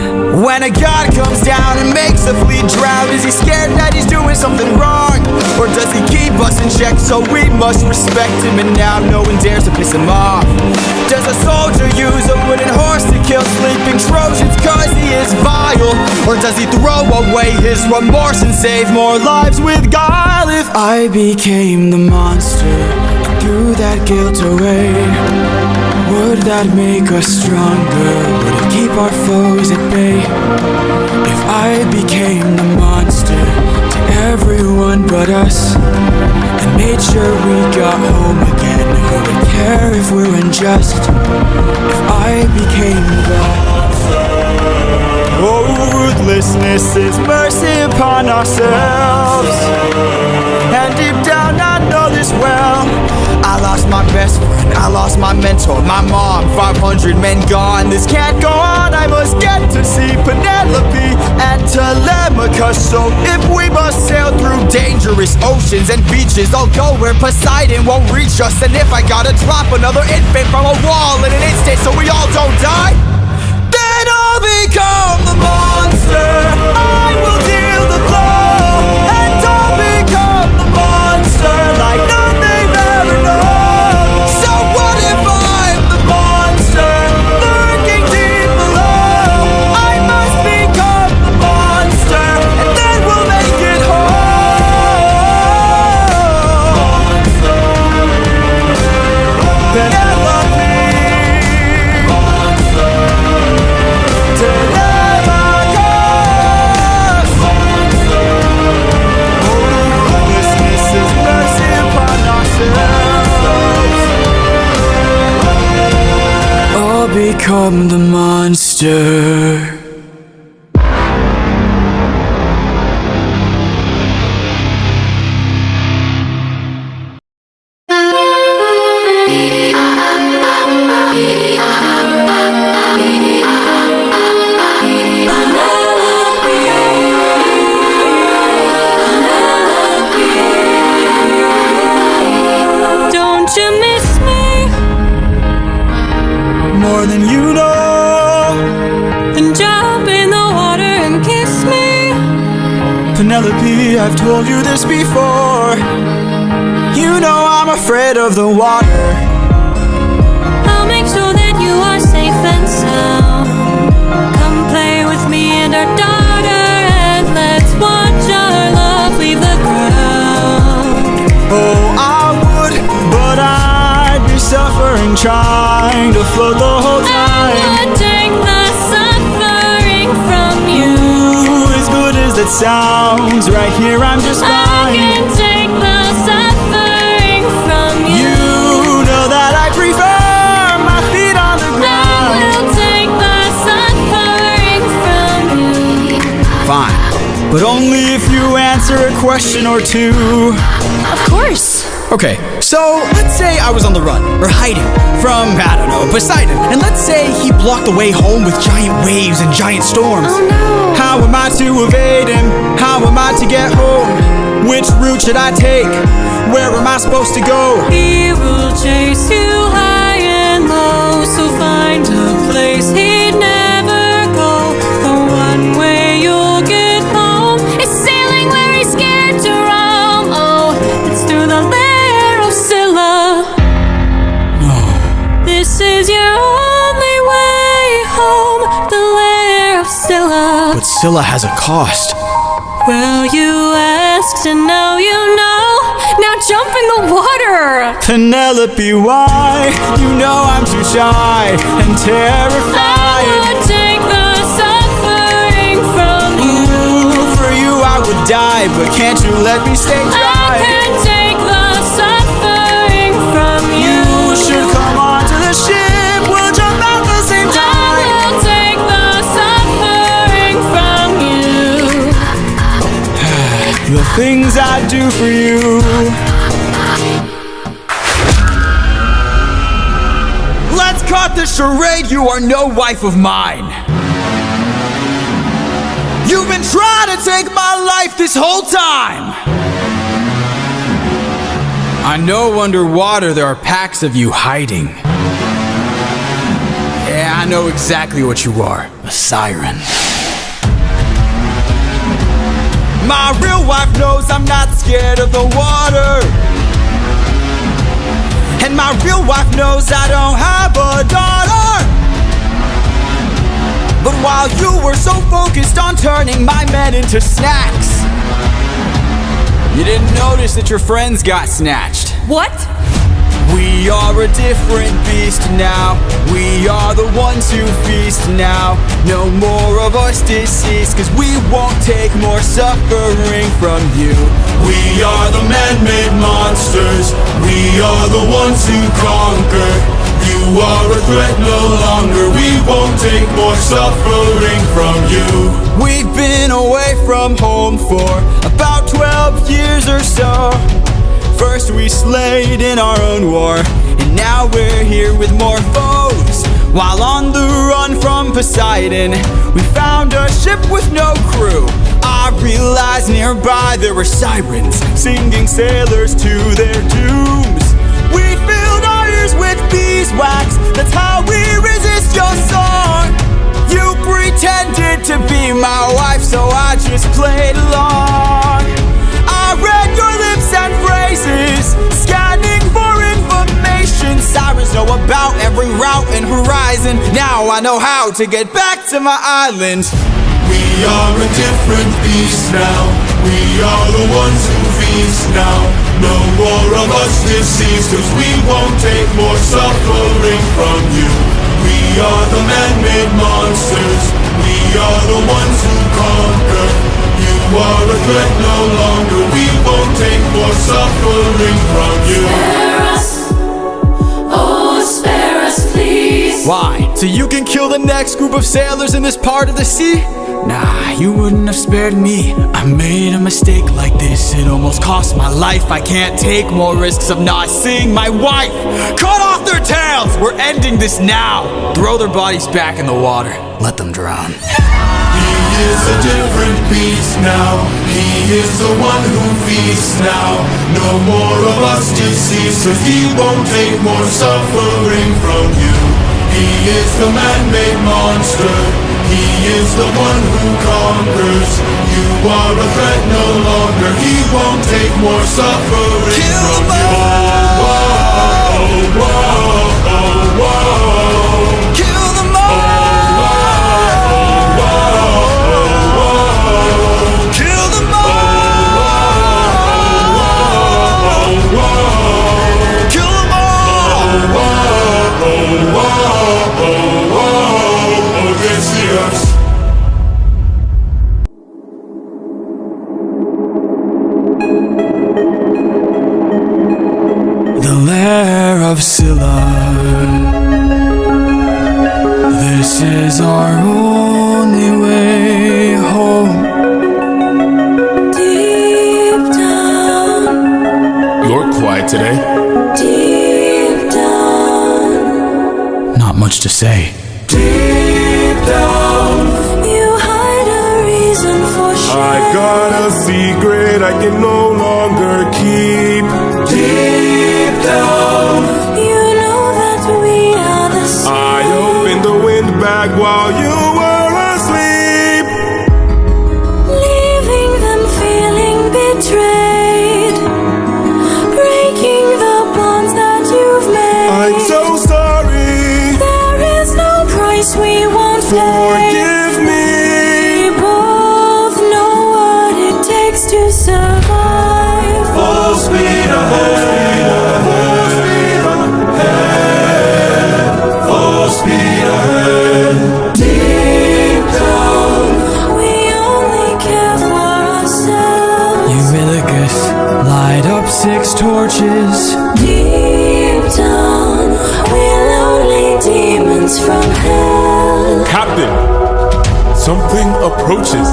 When a god comes down and makes a fleet drown, is he scared that he's doing something wrong? Or does he keep us in check so we must respect him and now no one dares to piss him off? Does a soldier use a wooden horse to kill sleeping Trojans cause he is vile? Or does he throw away his remorse and save more lives with guile? If I became the monster and threw that guilt away, would that make us stronger? Would it keep our foes at bay? If I became the monster to everyone but us and made sure we got home again, who would care if we're unjust? If I became the monster. Oh, ruthlessness is mercy upon ourselves, and deep down I know this well. I lost my best friend, I lost my mentor, my mom, 500 men gone. This can't go on, I must get to see Penelope and Telemachus. So if we must sail through dangerous oceans and beaches, I'll go where Poseidon won't reach us. And if I gotta drop another infant from a wall in an instant so we all don't die, then I'll become the monster. I will deal the blow, and I'll become the monster like none they've ever known. So what if I'm the monster lurking deep below? I must become the monster, and then we'll make it home. Penelope, Telemachus. Hopelessness is mercy upon ourselves. I'll become the monster. Don't you miss me? More than you know. Then jump in the water and kiss me. Penelope, I've told you this before. You know I'm afraid of the water. I'll make sure that you are safe and sound. Come play with me and our daughter, and let's watch our love leave the ground. Oh, I would, but I'd be suffering trying to float the whole I time. would take the suffering from you. As good as that sounds, right here I'm just I fine. can take the suffering from you. You know that I prefer my feet on the I ground. will take the suffering from you. Fine, but only if you answer a question or two. Of course. Okay, so let's say I was on the run, or hiding, from, I don't know, Poseidon. And let's say he blocked the way home with giant waves and giant storms. Oh no. How am I to evade him? How am I to get home? Which route should I take? Where am I supposed to go? He will chase you high and low, so find a place he'd never go. The one way you'll get home is sailing where he's scared to roam. Oh, it's through the lair of Scylla. This is your only way home, the lair of Scylla. But Scylla has a cost. Well, you asked and now you know. Now jump in the water. Penelope, why? You know I'm too shy and I terrified. would take the suffering from you. Ooh, for you I would die, but can't you let me stay I dry? can take the suffering from you. You should come onto the ship, we'll jump at the same I time. will take the suffering from you. The things I do for you. the charade, you are no wife of mine. You've been trying to take my life this whole time. I know underwater there are packs of you hiding. Yeah, I know exactly what you are, a siren. My real wife knows I'm not scared of the water. And my real wife knows I don't have a daughter. But while you were so focused on turning my men into snacks, you didn't notice that your friends got snatched. What? We are a different beast now. We are the ones who feast now. No more of us deceased, cause we won't take more suffering from you. We are the man-made monsters. We are the ones who conquer. You are a threat no longer. We won't take more suffering from you. We've been away from home for about 12 years or so. First we slayed in our own war, and now we're here with more foes. While on the run from Poseidon, we found a ship with no crew. I realized nearby there were sirens, singing sailors to their dooms. We filled our ears with beeswax, that's how we resist your song. You pretended to be my wife, so I just played along. I read your lips and phrases, scanning for information. Sirens know about every route and horizon. Now I know how to get back to my island. We are a different beast now. We are the ones who feast now. No more of us deceased, cause we won't take more suffering from you. We are the man-made monsters. We are the ones who conquer. You are a threat no longer. We won't take more suffering from you. Spare us, oh spare us please. Why? So you can kill the next group of sailors in this part of the sea? Nah, you wouldn't have spared me. I made a mistake like this, it almost cost my life. I can't take more risks of not seeing my wife. Cut off their tails! We're ending this now. Throw their bodies back in the water. Let them drown. He is a different beast now. He is the one who feasts now. No more of us deceased, cause he won't take more suffering from you. He is the man-made monster. He is the one who conquers. You are a threat no longer. He won't take more suffering from you. Whoa, whoa, whoa, whoa. Kill them all! Odysseus. The lair of Scylla. This is our only way home. Deep down, You're quiet today. deep down, Not much to say. Deep down, you hide a reason for shame. I got a secret I can no longer keep. deep down, You know that we are the same. I opened the wind bag while you were asleep. Leaving them feeling betrayed, breaking the bonds that you've made. I'm so sorry. There is no price we won't pay. Forgive me. We both know what it takes to survive. full speed ahead, full speed ahead, full speed ahead. Deep down, We only care for ourselves. Eurylochus, light up 6 torches. Deep down, we're lonely demons from hell. Captain, something approaches.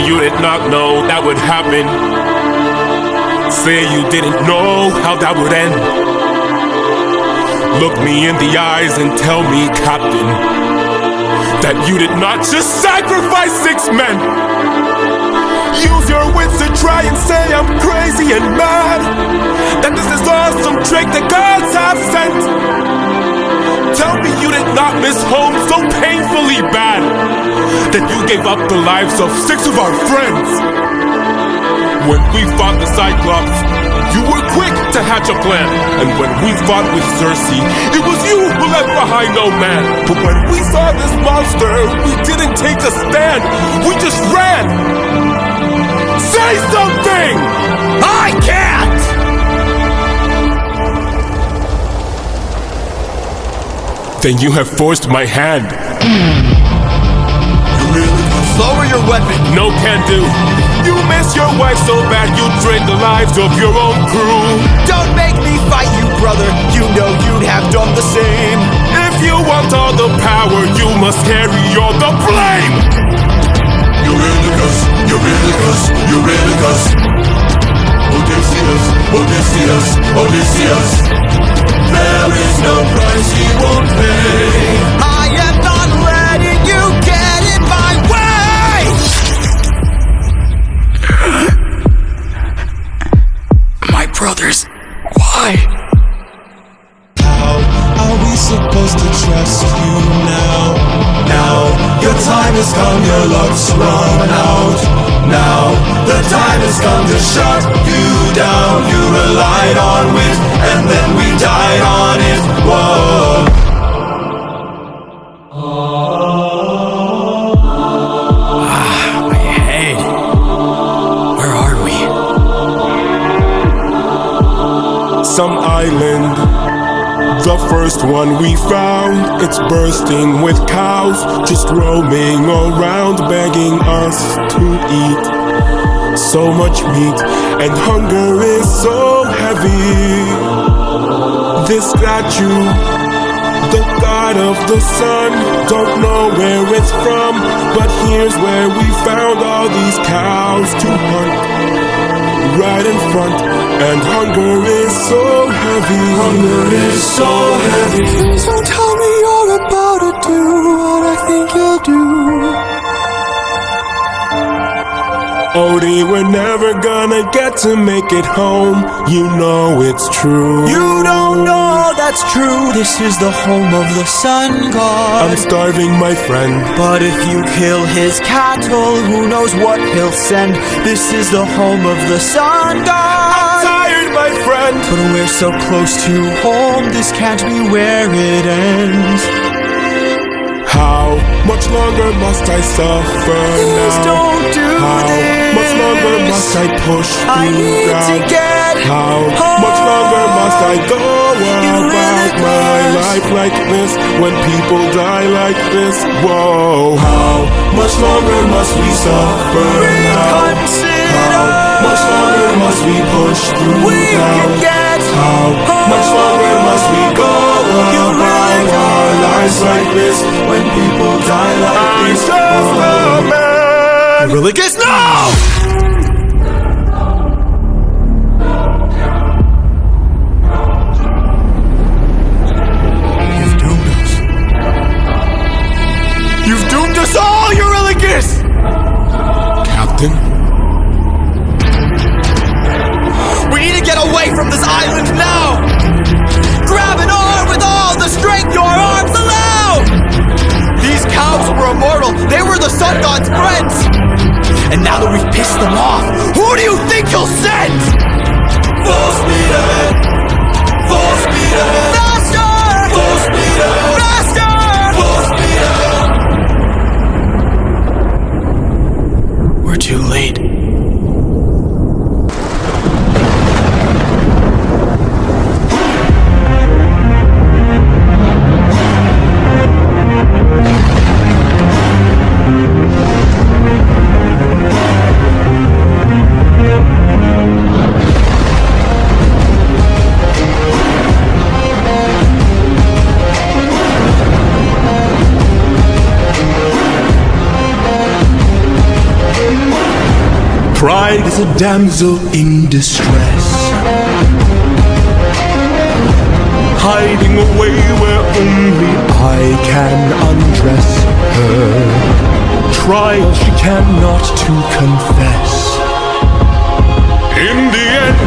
you did not know that would happen. Say you didn't know how that would end. Look me in the eyes and tell me, Captain, that you did not just sacrifice 6 men. Use your wits to try and say I'm crazy and mad, that this is all some trick the gods have sent. Tell me you did not miss home so painfully bad that you gave up the lives of 6 of our friends. When we fought the Cyclops, you were quick to hatch a plan. And when we fought with Circe, it was you who left behind no man. But when we saw this monster, we didn't take a stand, we just ran. Say something! I can't! Then you have forced my hand. Lower your weapon. No can do. You miss your wife so bad you drained the lives of your own crew. Don't make me fight you, brother. You know you'd have done the same. If you want all the power, you must carry all the blame. Eurylochus, Eurylochus, Eurylochus. Odysseus, Odysseus, Odysseus. There is no price he won't pay. I am not letting you get in my way. My brothers, why? How are we supposed to trust you now? Now, your time has come, your luck's run out. Now, the time has come to shut you down. You relied on wit, and then we died on it. Whoa. My head. Where are we? Some island, the first one we found. It's bursting with cows, just roaming around, begging us to eat. So much meat, and hunger is so heavy. This statue, the god of the sun, don't know where it's from, but here's where we found all these cows to hunt. Right in front, and hunger is so heavy. Hunger is so heavy. Please don't tell me you're about to do what I think you'll do. Odie, we're never gonna get to make it home. You know it's true. You don't know that's true. This is the home of the sun god. I'm starving, my friend. But if you kill his cattle, who knows what he'll send. This is the home of the sun god. I'm tired, my friend. But we're so close to home, this can't be where it ends. How much longer must I suffer Please now? don't do How this. much longer must I push I through need doubt? to get How home. much longer must I go about my life like this, when people die like this? Whoa. How much longer must we suffer now? How much longer must we push through doubt? How much longer must we go about our lives like this, when people die like this? Eurylochus, no! You've doomed us all, Eurylochus! Captain? We need to get away from this island now! Grab an arm with all the strength your arms allow! These cows were immortal, they were the sun god's friends! And now that we've pissed them off, who do you think you'll send? Full speed ahead! Full speed ahead! Faster! Full speed ahead! Faster! Full speed ahead! We're too late. a damsel in distress, hiding away where only I can undress her. Trial she cannot to confess. In the end,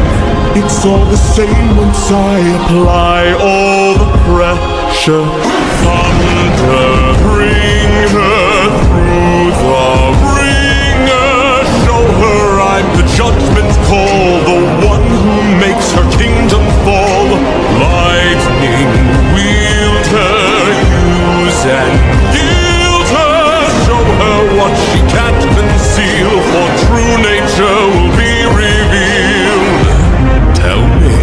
it's all the same once I apply all the pressure. Thunder, bring her through the ringer. Show her I'm the judgment call, the one who makes her kingdom fall. Lightning, wield her, use and yield her. Show her what she can't conceal, for true nature will be revealed. Tell me,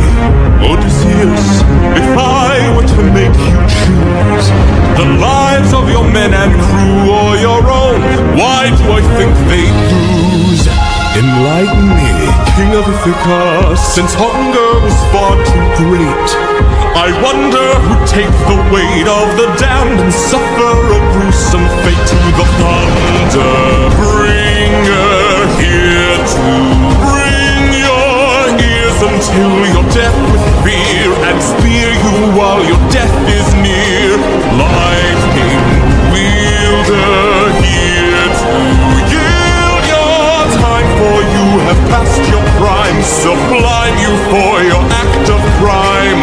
Odysseus, if I were to make you choose the lives of your men and crew or your own, why do I think they'd lose? Enlighten me, King of Ithaca, since hunger was far too great. I wonder who'd take the weight of the damned and suffer a gruesome fate. To the thunder bringer, here to bring your ears until you're deaf with fear, and spear you while your death is near. Lightning wielder, here to yield your time, for you have passed your prime. Sublime you for your act of crime.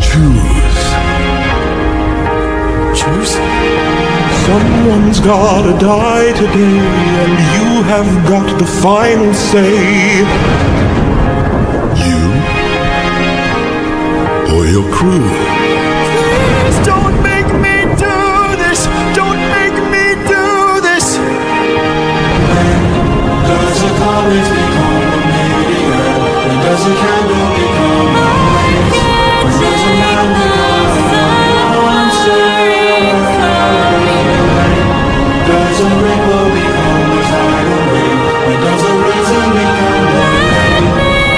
Choose. Someone's gotta die today, and you have got the final say. You or your crew. Please don't make me do this. Don't make me do this. Does a comet become a meteor? When does a candle become a blaze? When does a man become a monster? Does a rainbow become a tidal wave? When does a reason become a rain?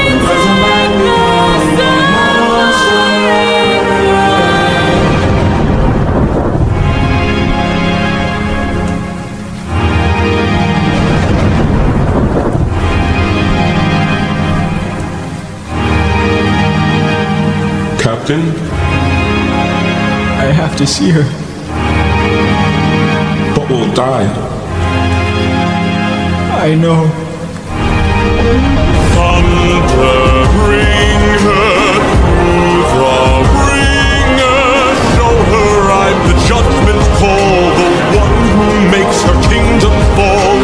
When does a man become a monster? Captain? I have to see her. But we'll die. I know. Thunder, bring her through the ringer. Show her I'm the judgment call, the one who makes her kingdom fall.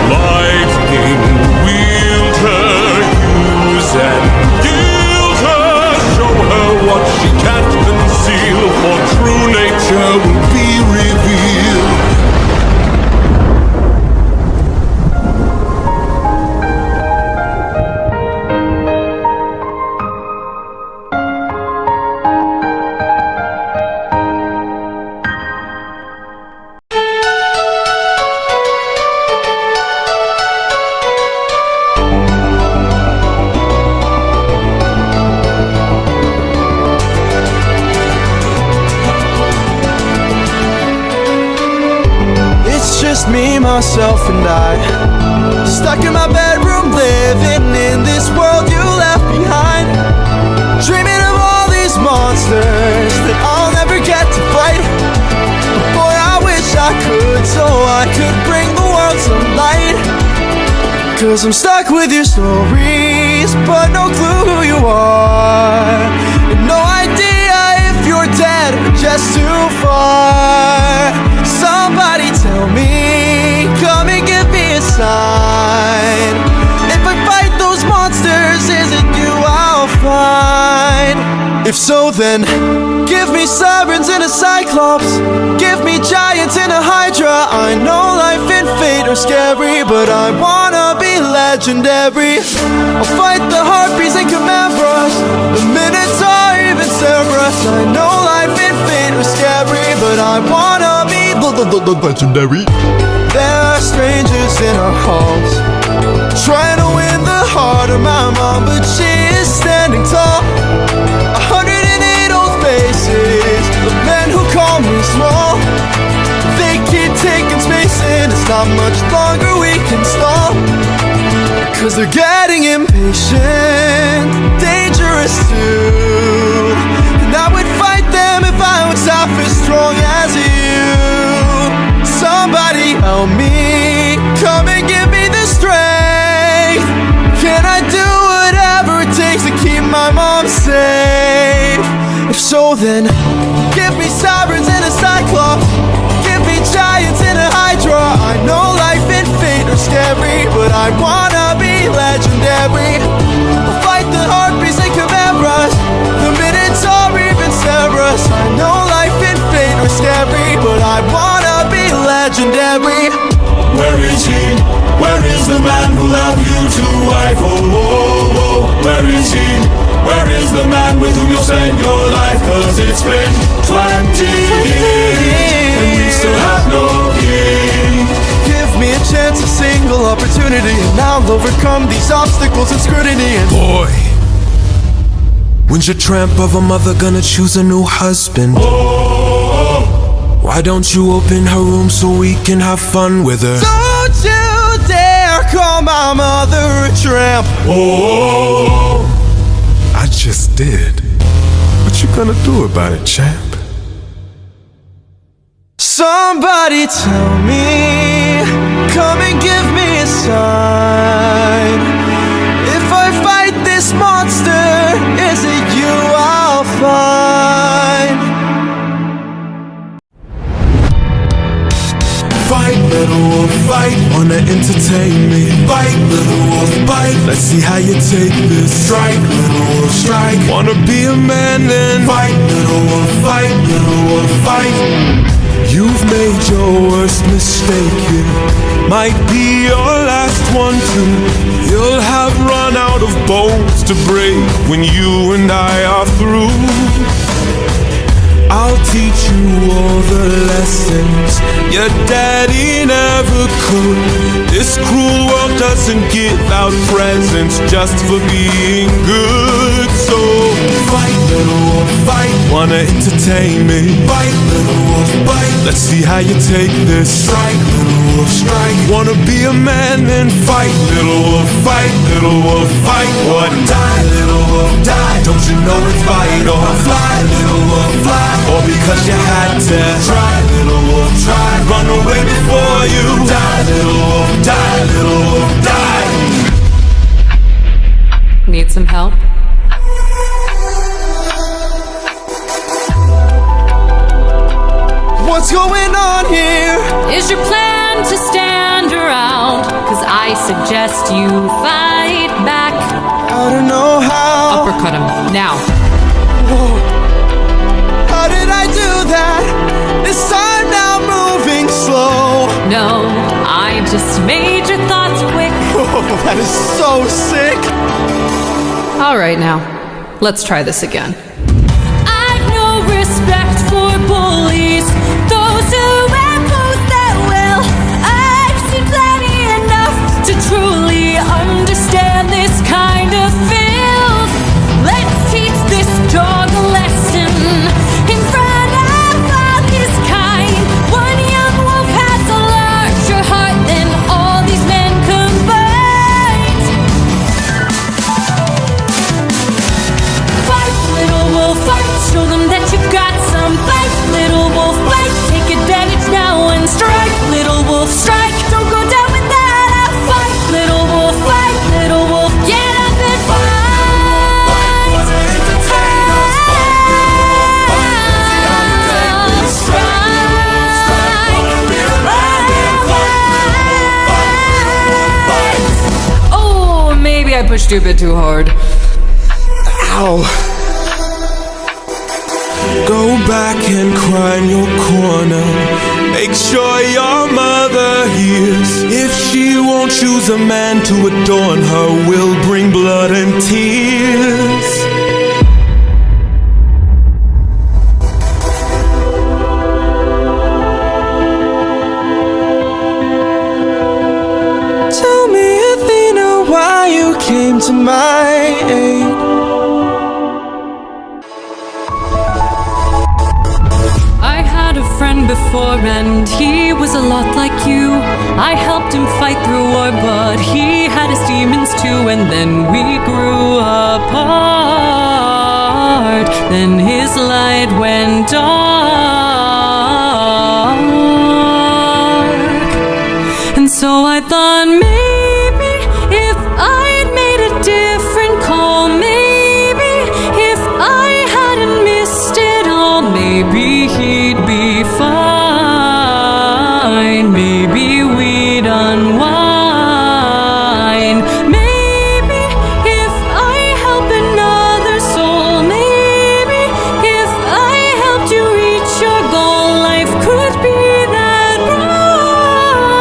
Lightning, wield her, use and yield her. Show her what she can't conceal, for true nature will be revealed. Me, myself, and I, stuck in my bedroom, living in this world you left behind, dreaming of all these monsters that I'll never get to fight. But boy, I wish I could, so I could bring the world some light. Cause I'm stuck with your stories, but no clue who you are, and no idea if you're dead or just too far. Somebody tell me, come and give me a sign. If I fight those monsters, is it you I'll find? If so, then give me sirens and a Cyclops, give me giants and a Hydra. I know life and fate are scary, but I wanna be legendary. I'll fight the harpies and chimeras, the Minotaur, even Cerberus. I know life and fate are scary, but I wanna be legendary. There are strangers in our halls, trying to win the heart of my mom, but she is standing tall. 108 old faces of men who call me small. They keep taking space and it's not much longer we can stall. 'cause they're getting impatient, dangerous too. And I would fight them if I was half as strong as you. Somebody help me, come and give me the strength. Can I do whatever it takes to keep my mom safe? If so, then give me sirens and a Cyclops, give me giants and a Hydra. I know life and fate are scary, but I wanna be legendary. I'll fight the harpies and chimeras, the Minotaur, even Ceres. I know life and fate are scary, but I wanna be legendary. Where is he? Where is the man who loved you to wife? Oh, oh, oh. Where is he? Where is the man with whom you'll spend your life? 'Cause it's been 20 years and we still have no king. Give me a chance, a single opportunity, and I'll overcome these obstacles and scrutiny. And Boy, when's your tramp of a mother gonna choose a new husband? Oh, Why don't you open her room so we can have fun with her? don't you dare call my mother a tramp. oh, I just did. What you gonna do about it, champ? Somebody tell me, come and give me a sign. If I fight this monster, is it you I'll find? Fight, little wolf, fight. Wanna entertain me? Fight, little wolf, bite. Let's see how you take this. Strike, little wolf, strike. Wanna be a man then? Fight, little wolf, fight. Little wolf, fight. You've made your worst mistake here. Might be your last one too. You'll have run out of bones to break when you and I are through. I'll teach you all the lessons your daddy never could. This cruel world doesn't give out presents just for being good. So fight, little wolf, fight. Wanna entertain me? Fight, little wolf, bite. Let's see how you take this. Strike, little wolf, strike. Wanna be a man? Then fight, little wolf, fight. Little wolf, fight. What? Die, little wolf, die. Don't you know it's vital? Fly, little wolf, fly. Or because you had to try, little wolf, try. Run away before you die, little wolf, die, little wolf, die. Need some help? What's going on here? Is your plan to stand around? 'Cause I suggest you fight back. I don't know how. Uppercut him, now. Whoa. How did I do that? This time now moving slow. No, I just made your thoughts quick. Oh, that is so sick. All right, now, let's try this again. I've no respect for bullies, those who impose their will. I've seen plenty enough to truly understand this kind of filth. Let's teach this dog a lesson in front of all his kind. One young wolf has a larger heart than all these men combined. Fight, little wolf, fight. Show them that you've got some fight. Little wolf, fight. Take advantage now and strike. Little wolf, strike. Don't go down without a fight. Little wolf, fight. Little wolf, get up and fight. Oh, maybe I pushed you a bit too hard. Ow. Go back and cry in your corner. Make sure your mother hears. If she won't choose a man to adorn her, we'll bring blood and tears. Tell me, Athena, why you came to my aid. I had a friend before. before, and he was a lot like you. I helped him fight through war, but he had his demons too, and then we grew apart. Then his light went dark, and so I thought maybe if I'd made a different call, maybe if I hadn't missed it all, maybe he'd be fine. Maybe we'd unwind. Maybe if I help another soul, maybe if I helped you reach your goal, life could be that bright.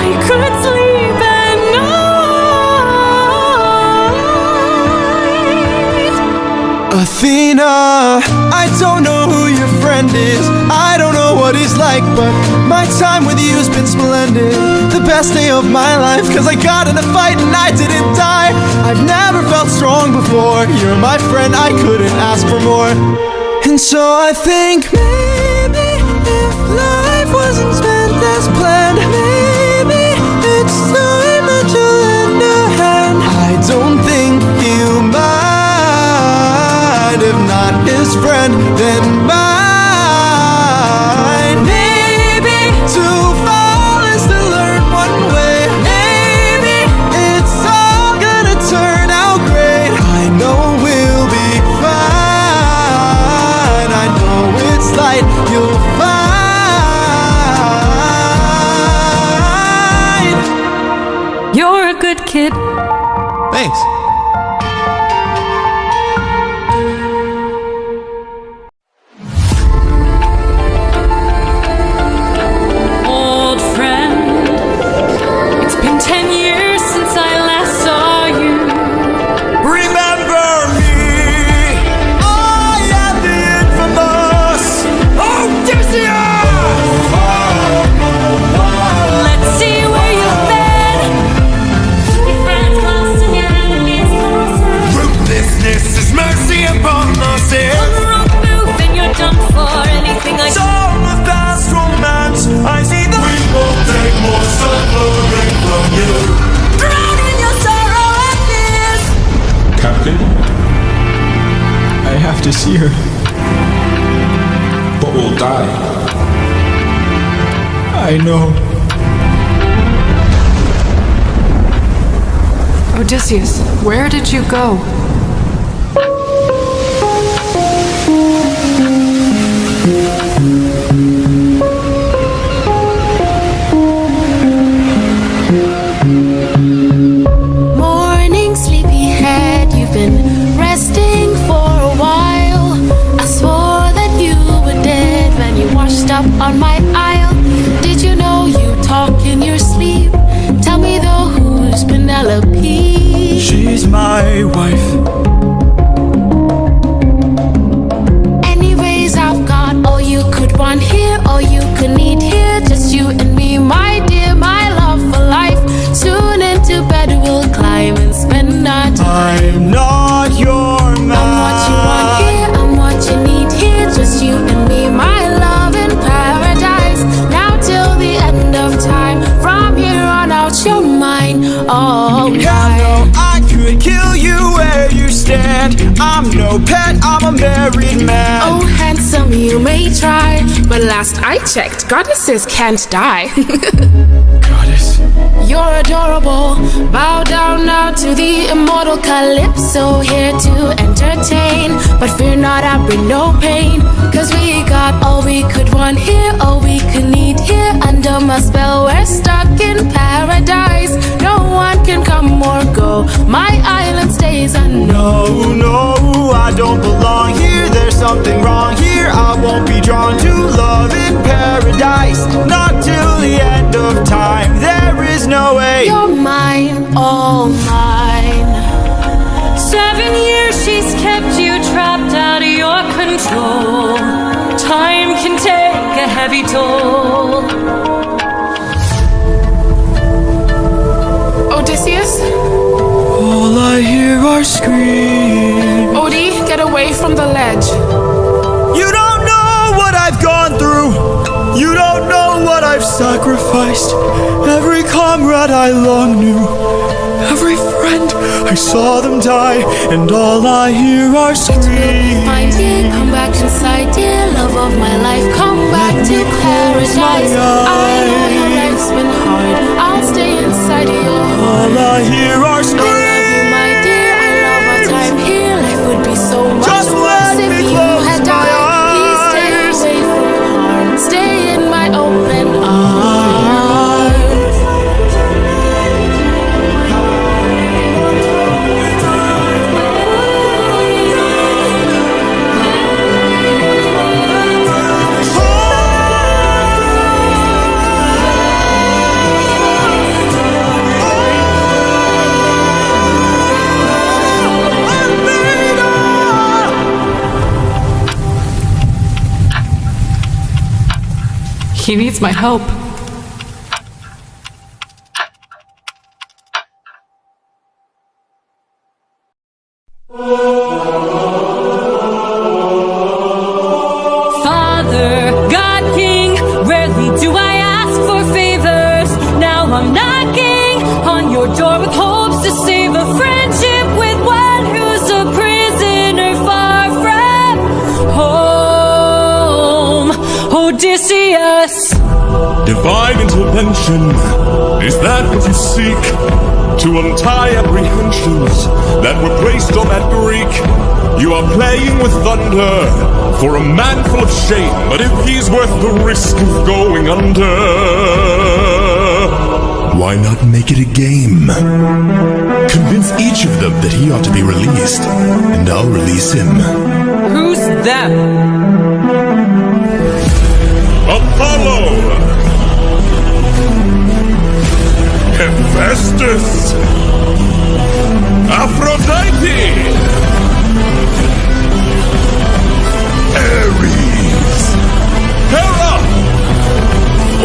I could sleep at night. Athena, I don't know who your friend is, I don't know what he's like, but my time with you's been splendid. The best day of my life, cause I got in a fight and I didn't die. I've never felt strong before, you're my friend, I couldn't ask for more. And so I think maybe if life wasn't spent as planned, maybe it's time that you lend a hand. I don't think you mind, if not his friend, then mine. Maybe to fall is to learn one way. Maybe it's all gonna turn out great. I know we'll be fine. I know it's light you'll find. You're a good kid. Thanks. Old friend, it's been 10 years since I last saw you. Remember me? I am the infamous Odysseus! Let's see where you've been. Your friends lost and your enemies closer. Ruthlessness is mercy upon us here. On the wrong move and you're done for. Anything I Song of fast romance, I see the we won't take more suffering from you. drown in your sorrow and fears. Captain, I have to see her. but we'll die. I know. Odysseus, where did you go? Morning, sleepyhead, you've been resting for a while. I swore that you were dead when you washed up on my aisle. Did you know you talk in your sleep? Tell me though, who's Penelope? She's my wife. Anyways, I've got all you could want here, all you could need here. Just you and me, my dear, my love for life. Soon into bed we'll climb and spend our time. I'm not your man. I'm what you want here, I'm what you need here. Just you and me, my love in paradise. Now till the end of time. From here on out, you're mine. Oh, Hell no, I could kill you where you stand. I'm no pet, I'm a married man. oh, handsome, you may try, but last I checked, goddesses can't die. Goddess. You're adorable. Bow down now to the immortal Calypso, here to entertain. But fear not, I bring no pain, cause we got all we could want here, all we could need here. Under my spell, we're stuck in paradise. No one can come or go. My island stays unknown. No, no, I don't belong here. There's something wrong here. I won't be drawn to love in paradise. Not till the end of time. There is no way. You're mine, all mine. 7 years she's kept you trapped out of your control. Time can take a heavy toll. Odysseus? All I hear are screams. Odie, get away from the ledge. You don't know what I've gone through. sacrificed every comrade I long knew, every friend I saw them die, and all I hear are screams. Find it, come back inside, dear love of my life, come back to paradise. I know your life's been hard, I'll stay inside of your heart. All I hear are screams. I love you, my dear, I love our time here. Life would be so much Just worse let if me you close had my died. Please stay eyes. away from harm, stay in my open arms. He needs my help. Father, God King, rarely do I ask for favors. Now I'm knocking on your door with hopes to save a friendship with one who's a prisoner far from home. Odysseus! Divine intervention, is that what you seek? To untie apprehensions that were placed on that Greek. You are playing with thunder for a man full of shame, but if he's worth the risk of going under, why not make it a game? Convince each of them that he ought to be released, and I'll release him. Who's them? Apollo! Hephaestus! Aphrodite! Ares! Hera!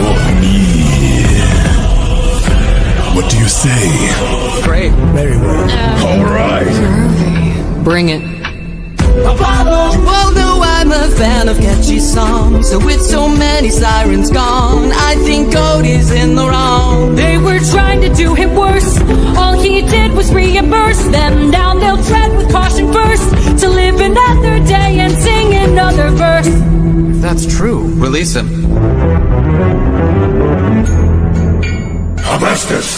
Or me? What do you say? Great. Very well. All right. Bring it. You all know I'm a fan of catchy songs, so with so many sirens gone, I think Cody's in the wrong. They were trying to do him worse. All he did was reimburse them. Now they'll tread with caution first to live another day and sing another verse. If that's true, release him. Hephaestus!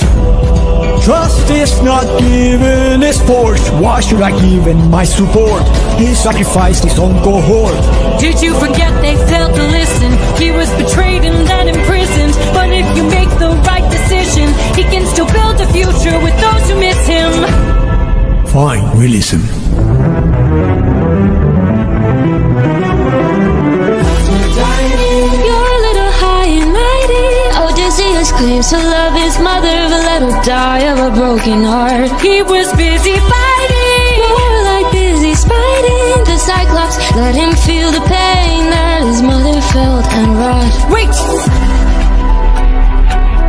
Trust is not given, is forced. Why should I give in my support? He sacrificed his own cohort. Did you forget they failed to listen? He was betrayed and then imprisoned. But if you make the right decision, he can still build a future with those who miss him. Fine, release him. You're a little high and mighty. Odysseus claims to love his mother, but let her die of a broken heart. He was busy fighting, more like busy spiting. The Cyclops let him feel the pain that his mother felt and wrought. Wait!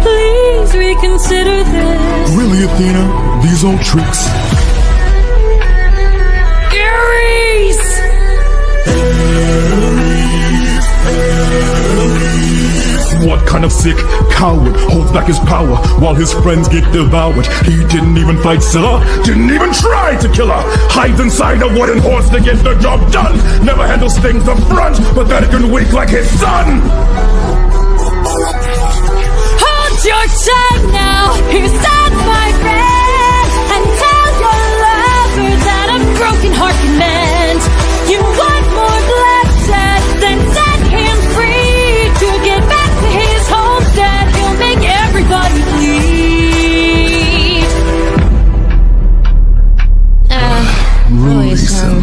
Please reconsider this. Really, Athena? These old tricks? Ares! What kind of sick coward holds back his power while his friends get devoured? He didn't even fight Scylla, didn't even try to kill her. Hides inside a wooden horse to get the job done. Never handles things up front, pathetic and weak like his son. Hold your tongue now, here's that, my friend, and tell your lover that a broken heart can mend. You want more bloodshed, then set him free to get back to his homestead. He'll make everybody bleed. Release him.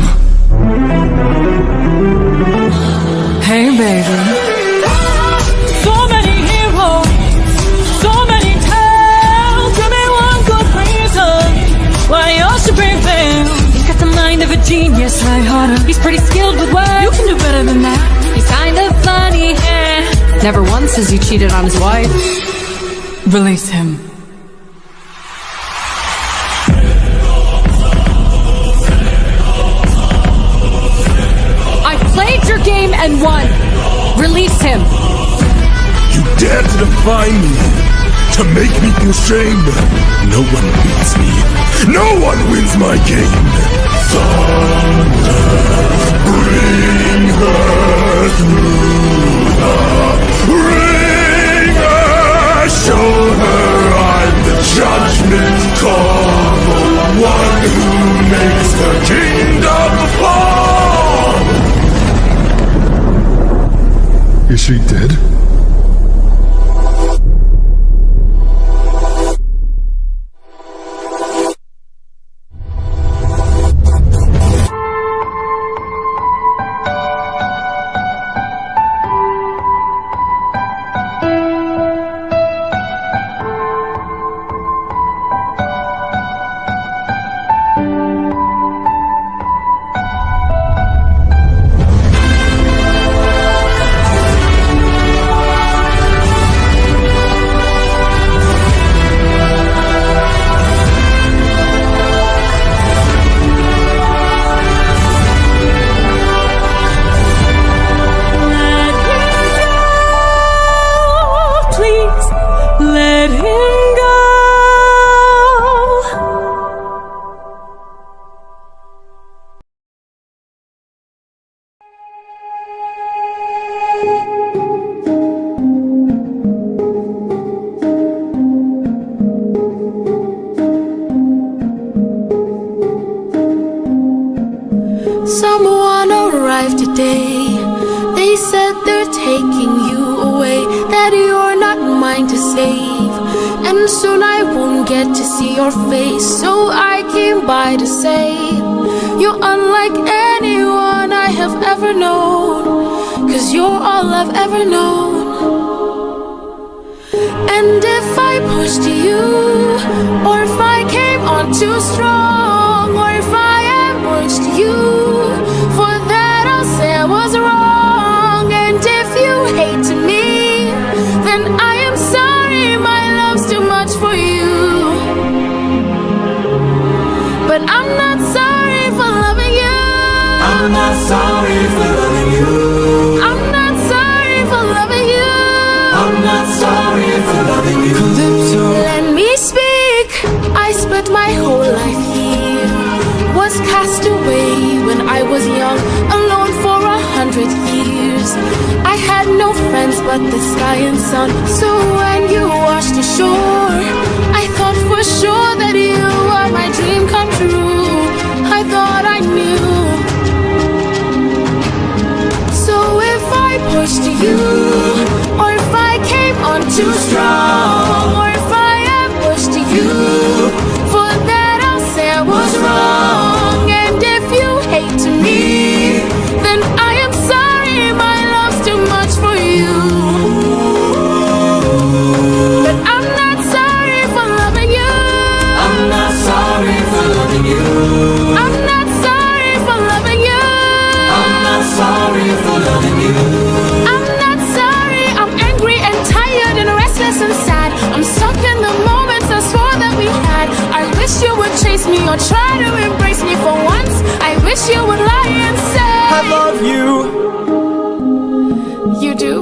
Hey, baby. So many heroes, so many tales. Give me one good reason why you should be failed. He's got the mind of a genius, lighthearted. He's pretty skilled with words. You can do better than that. He's kind of funny, Never once has he cheated on his wife. Release him. I played your game and won. Release him. You dare to defy defy me, to make me feel shame. No one beats me. No one wins my game. Thunder, bring her through the ringer. Show her I'm the judgment call, the one who makes the kingdom fall. Is she dead? Someone arrived today. They said they're taking you away, that you're not mine to save, and soon I won't get to see your face. So I came by to say you're unlike anyone I have ever known, 'cause you're all I've ever known. And if I pushed you, or if I came on too strong, or if I ambushed you, for that I'll say I was wrong. And if you hate me, then I am sorry, my love's too much for you. But I'm not sorry for loving you. I'm not sorry for loving you. I'm not sorry for loving you. I'm not sorry for loving you. Calypso. Let me speak. I spent my whole life here, was cast away when I was young, alone for 100 years. I had no friends but the sky and sun. So when you washed ashore, I thought for sure that you were my dream come true. I thought I knew. So if I pushed you, or if I came on too strong, or if I ambushed you, for that I'll say I was wrong. And if you hate me, then I am sorry, my love's too much for you. But I'm not sorry for loving you. I'm not sorry for loving you. I'm not sorry for loving you. I'm not sorry for loving you. I'm not sorry, I'm angry and tired and restless and sad. I'm stuck in the moments I swore that we had. I wish you would chase me or try to embrace me for once. I wish you would lie and say I love you, you do.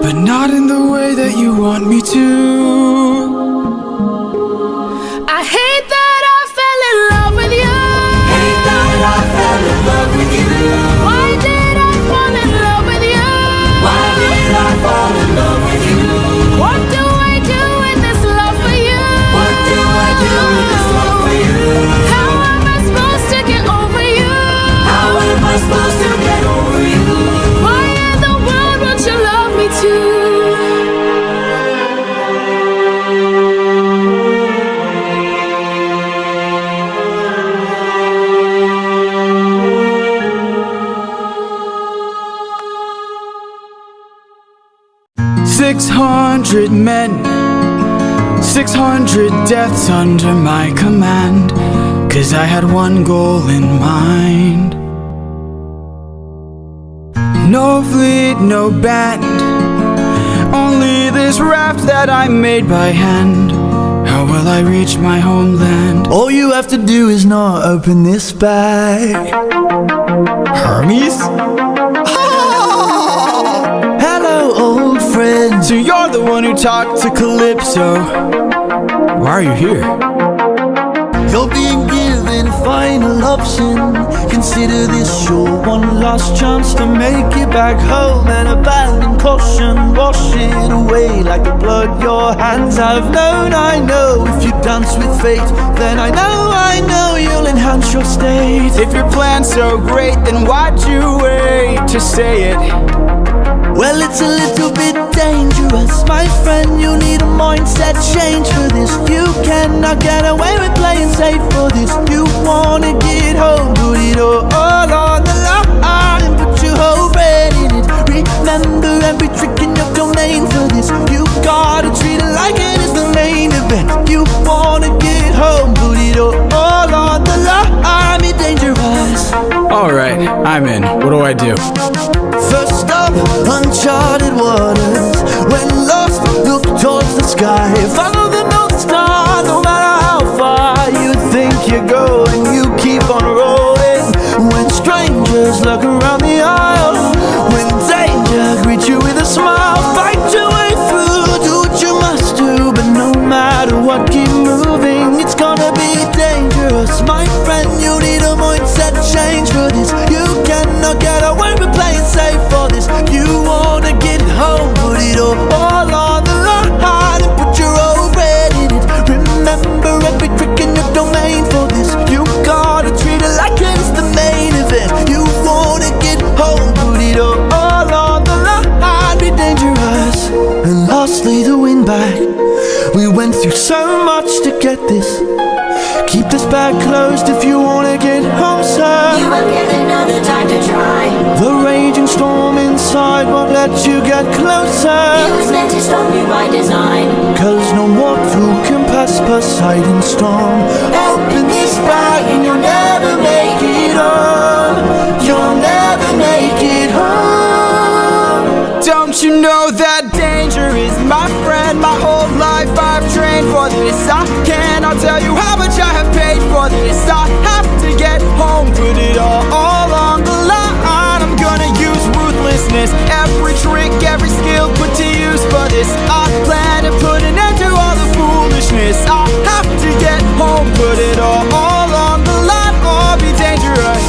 but not in the way that you want me to. I hate that I fell in love with you. Hate that I fell in love with you. Why did I fall in love with you? Why did I fall in love with you? What do I do with this love for you? What do I do with this love for you? How am I supposed to get over you? How am I supposed to get over you? Why in the world won't you love me too? 600 men, 600 deaths under my command, 'cause I had one goal in mind. No fleet, no band, only this raft that I made by hand. How will I reach my homeland? All you have to do is not open this bag. Hermes? Hello, old friend. So monster, you're the one who talked to Calypso. Why are you here? You're being given a final option. Consider this your one last chance to make it back home and abandon caution. Wash it away like the blood your hands have known. I know if you dance with fate, then I know you'll enhance your state. If your plan's so great, then why'd you wait to say it? Well, it's a little bit dangerous, my friend. You need a mindset change for this. You cannot get away with playing safe for this. You wanna get home, put it all on the line and put your whole brain in it. Remember every trick in your domain for this. You gotta treat it like it is the main event. You wanna get home, put it all on the line, be dangerous. Alright, I'm in. What do I do? First up, uncharted waters. When lost, look towards the sky. Follow the North Star, no matter how far you think you're going. You keep on rolling. When strangers look around the aisle, when danger greets you with a smile, fight your way through, do what you must do. But no matter what, keep moving. It's gonna be dangerous, my friend. You need a mindset change for this. You cannot get away with playing safe for this. You wanna get home, put it all on the line and put your whole bread in it. Remember every trick in your domain for this. You gotta treat it like it's the main event. You wanna get home, put it all on the line, be dangerous. And lastly, the win back. We went through so much to get this. Keep this bag closed if you wanna get home, sir. You will get another time to try. The raging storm inside won't let you get closer. It was meant to stop you by design. Cause no mortal can pass Poseidon's storm. Open this bag and you'll never make it home. You'll never make it home. Don't you know that danger is my friend? My whole life I've trained for this. I cannot tell you how much I have paid for this. I have to get home, put it all on the line. I'm gonna use ruthlessness, every trick, every skill put to use for this. I plan to put an end to all the foolishness. I have to get home, put it all on the line, or be dangerous.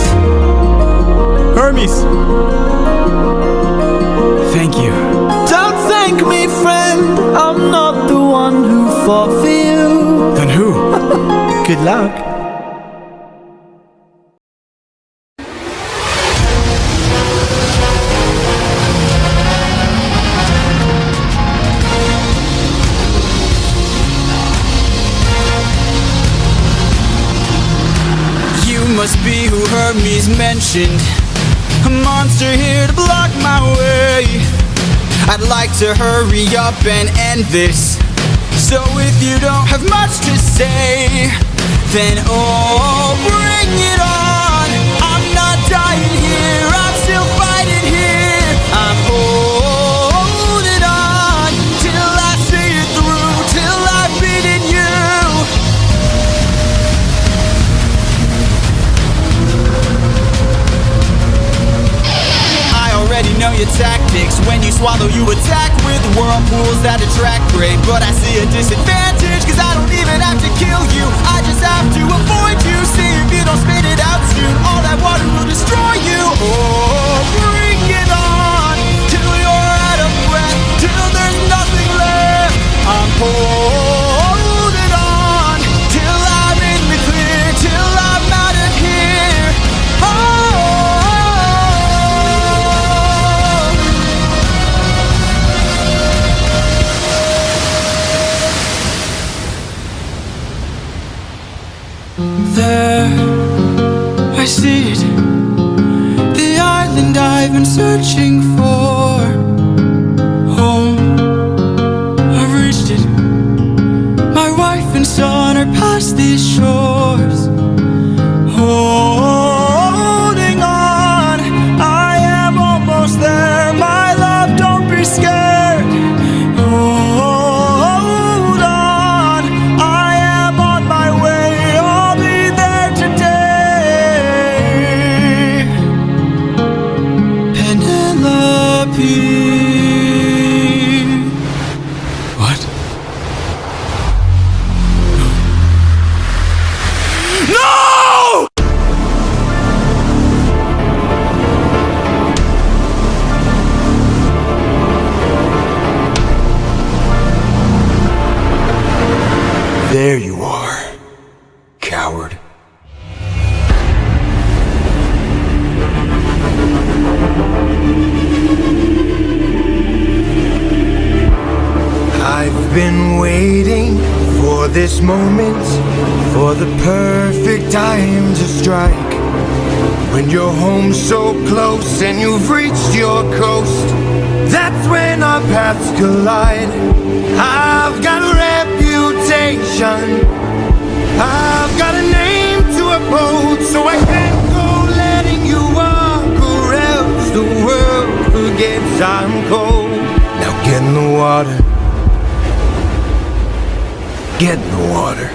Hermes, thank you. Don't thank me, friend. I'm not the one who fought for you. Then who? Good luck. You must be who Hermes mentioned. A monster here to block my way. I'd like to hurry up and end this. So if you don't have much to say, then oh, bring it on. I'm not dying here, I'm still fighting here. I'm holding on till I see it through, till I've beaten you. I already know your tactics. When you swallow, you attack with whirlpools that attract prey. But I see a disadvantage, cause I don't even have to kill you. I just have to avoid you. See if you don't spit it out soon, all that water will destroy you. Oh, bring it on till you're out of breath, till there's nothing left. I'm holding on till I'm in the clear, till I'm out of here. There, I see it, the island I've been searching for. Home, I've reached it. My wife and son are past these shores. Holding on, I am almost there. My love, don't be scared. Hold on, I am on my way. I'll be there today. Penelope. been waiting for this moment, for the perfect time to strike. When you're home so close and you've reached your coast, that's when our paths collide. I've got a reputation, I've got a name to uphold, so I can't go letting you walk or else the world forgets I'm cold. Now get in the water, get in the water,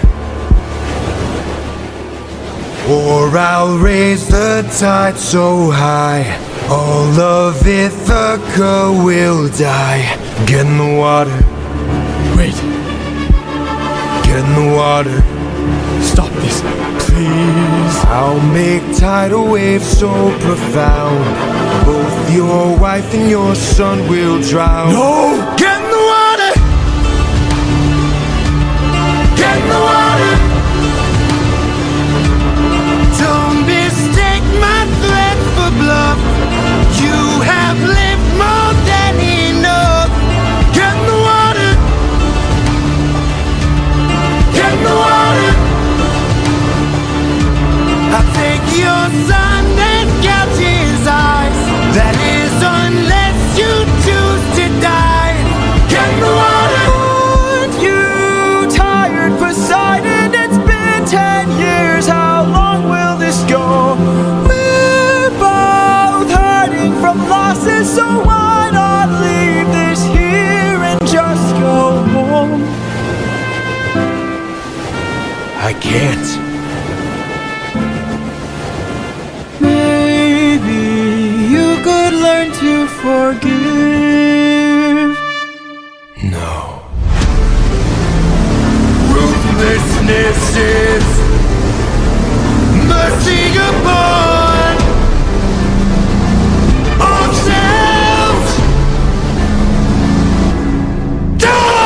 or I'll raise the tide so high all of Ithaca will die. Get in the water. Wait. Get in the water. Stop this, please. I'll make tidal waves so profound both your wife and your son will drown. No! Get in the water! Get in the water! Don't mistake my threat for bluff. You have lived more than enough. Get in the water! Get in the water! I'll take your son and gouge his eyes. That is unless you choose to die. Get in the water! Aren't you tired, Poseidon? It's been 10 years. How long will this go? We're both hurting from losses, so why not leave this here and just go home? I can't. Maybe you could learn to forgive. No. Ruthlessness is mercy upon ourselves. Die!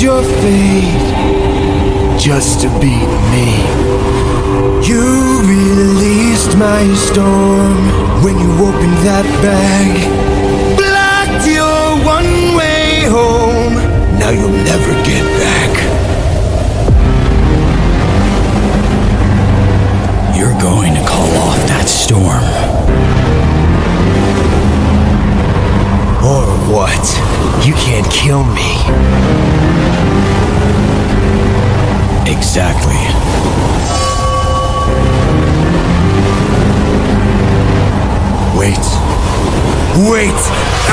your fate just to beat me. You released my storm when you opened that bag. never get back. You're going to call off that storm. Or what? You can't kill me. Exactly. Wait. Wait!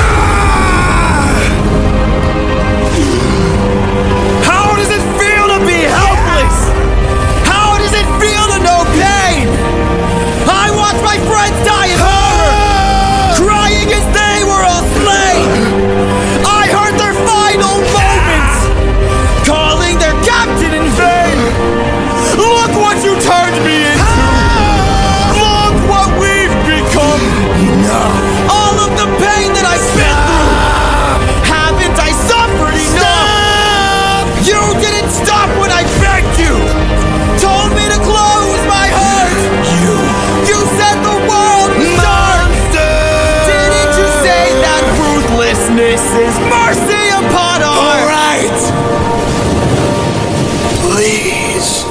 Ah! How does it feel to be helpless? How does it feel to know pain? I watched my friends die in horror, crying as they were all slain. I heard their final moments, calling their captain in vain. Look what you turned me into. Look what we've become. All of the pain that I've been through. Haven't I suffered enough? You didn't stop when I begged you. Told me to close my heart. You said the world was dark. Didn't you say that ruthlessness is mercy upon our... All right. Please.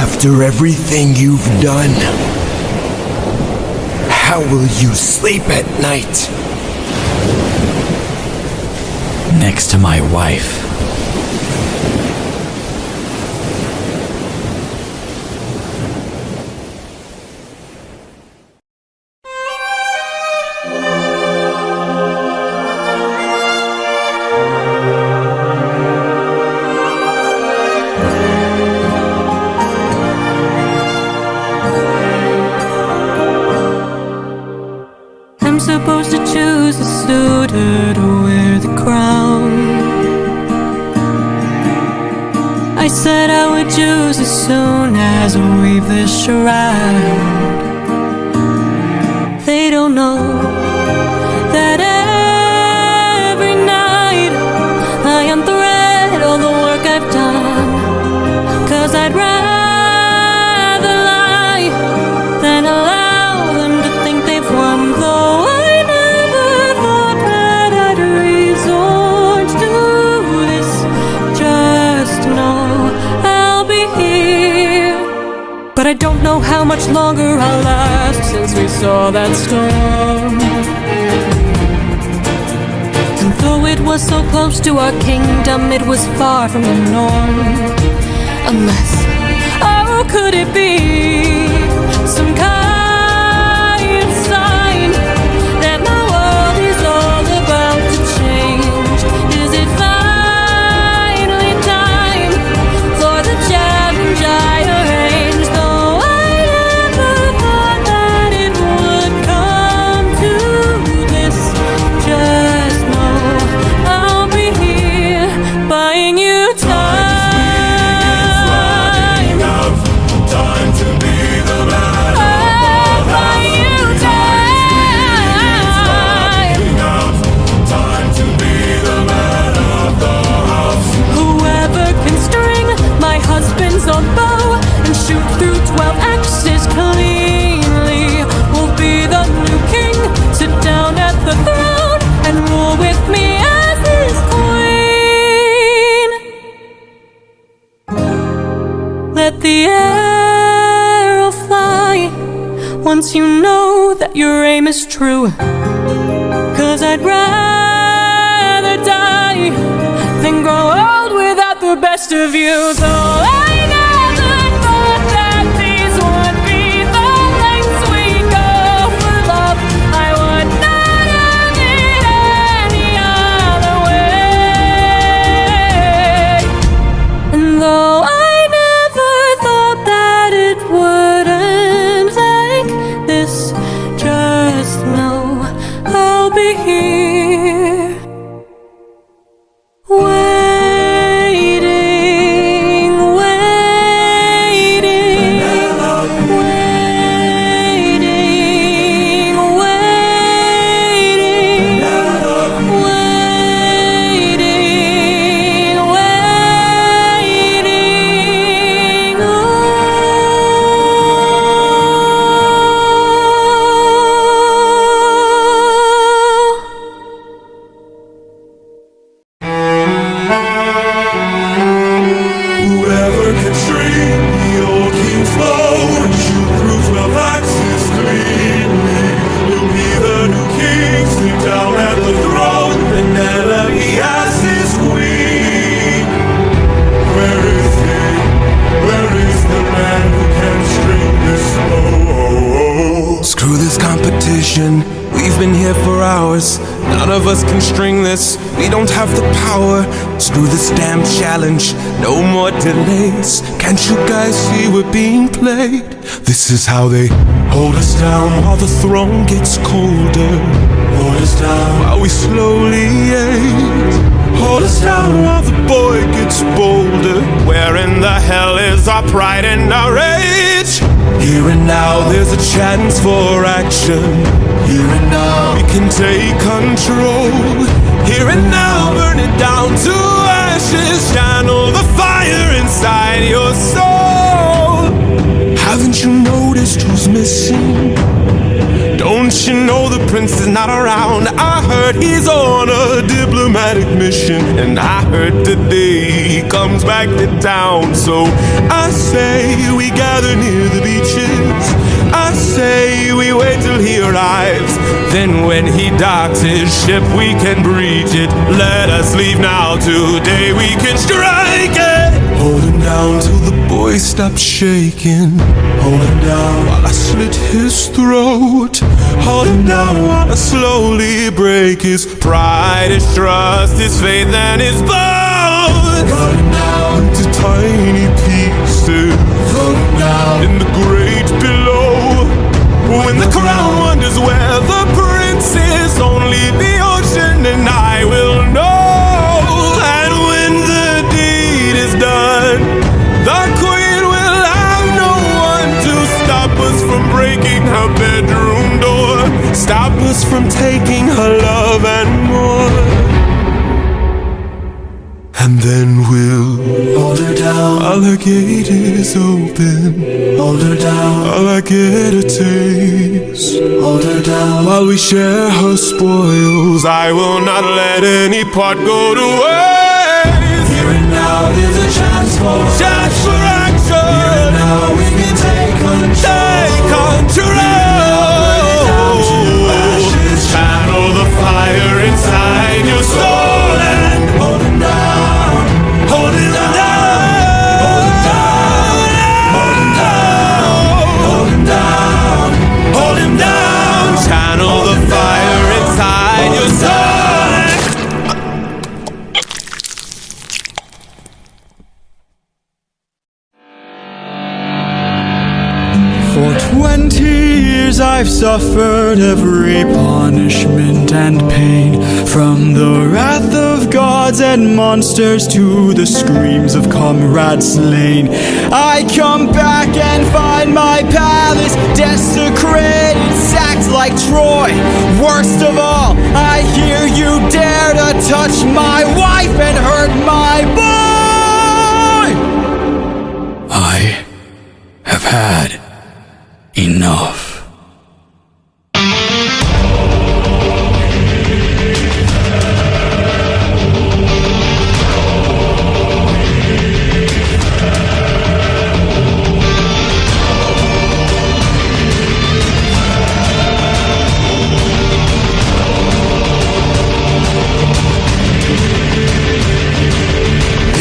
After everything you've done, how will you sleep at night? Next to my wife. I'm supposed to choose a suitor to wear the crown. I said I would choose as soon as I weave this shroud. They don't know that every night I unthread all the work I've done. 'Cause I'd rather lie than allow them to think they've won. Though I never thought that I'd resort to this. Just know I'll be here. But I don't know how much longer I'll last since we saw that storm. And though it was so close to our kingdom, it was far from the norm. Unless, oh, could it be some kind of sign that my world is all about to change? Is it finally time for the challenge I arranged? Though I never thought that it would come to this. Just know I'll be here buying you time. Time to be the man of the house. Time to be the man of the house. Whoever can string my husband's own bow and shoot through 12 axes cleanly will be the new king. Sit down at the throne and rule with me as his queen. Let the arrow fly once you know that your aim is true. 'Cause I'd rather die than grow old without the best of you. Though I never thought that these would be the lengths we go for love. I would not have it any other way. And though I never thought that it would end like this, just know I'll be here waiting, waiting, waiting, waiting, waiting, waiting. down at the throne. Penelope as his queen. Where is he? Where is the man who can string this bow? Screw this competition. We've been here for hours. None of us can string this. We don't have the power. Screw this damn challenge. No more delays. Can't you guys see we're being played? This is how they hold us down while the throne gets colder. Hold us down while we slowly age. Hold us down while the boy gets bolder. Where in the hell is our pride and our rage? Here and now there's a chance for action. Here and now we can take control. Here and now burn it down to ashes. Channel the fire inside your soul. Haven't you noticed who's missing? Don't you know the prince is not around? I heard he's on a diplomatic mission, and I heard today he comes back to town. So I say we gather near the beaches. I say we wait till he arrives. Then when he docks his ship we can breach it. Let us leave now, today we can strike it. Hold him down till the boy stops shaking. Hold him down while I slit his throat. Hold him down while I slowly break his pride, his trust, his faith and his bones. Cut him down into tiny pieces. Cut him down in the great below. When the crown wonders where the prince is, only the ocean and I will know. And when the deed is done, the queen will have no one to stop us from breaking her bedroom door. Stop us from taking her love and more. And then we'll hold her down while her gate is open. Hold her down while I get a taste. Hold her down while we share her spoils. I will not let any part go to waste. Here and now there's a chance for action. Here and now we can take control. Channel the fire inside your soul and hold him down. Hold him down. Hold him down. Hold him down. Hold him down. Channel the fire inside your soul. For 20 years I've suffered every punishment and pain, from the wrath of gods and monsters to the screams of comrades slain. I come back and find my palace desecrated, sacked like Troy. Worst of all, I hear you dare to touch my wife and hurt my boy. I have had enough.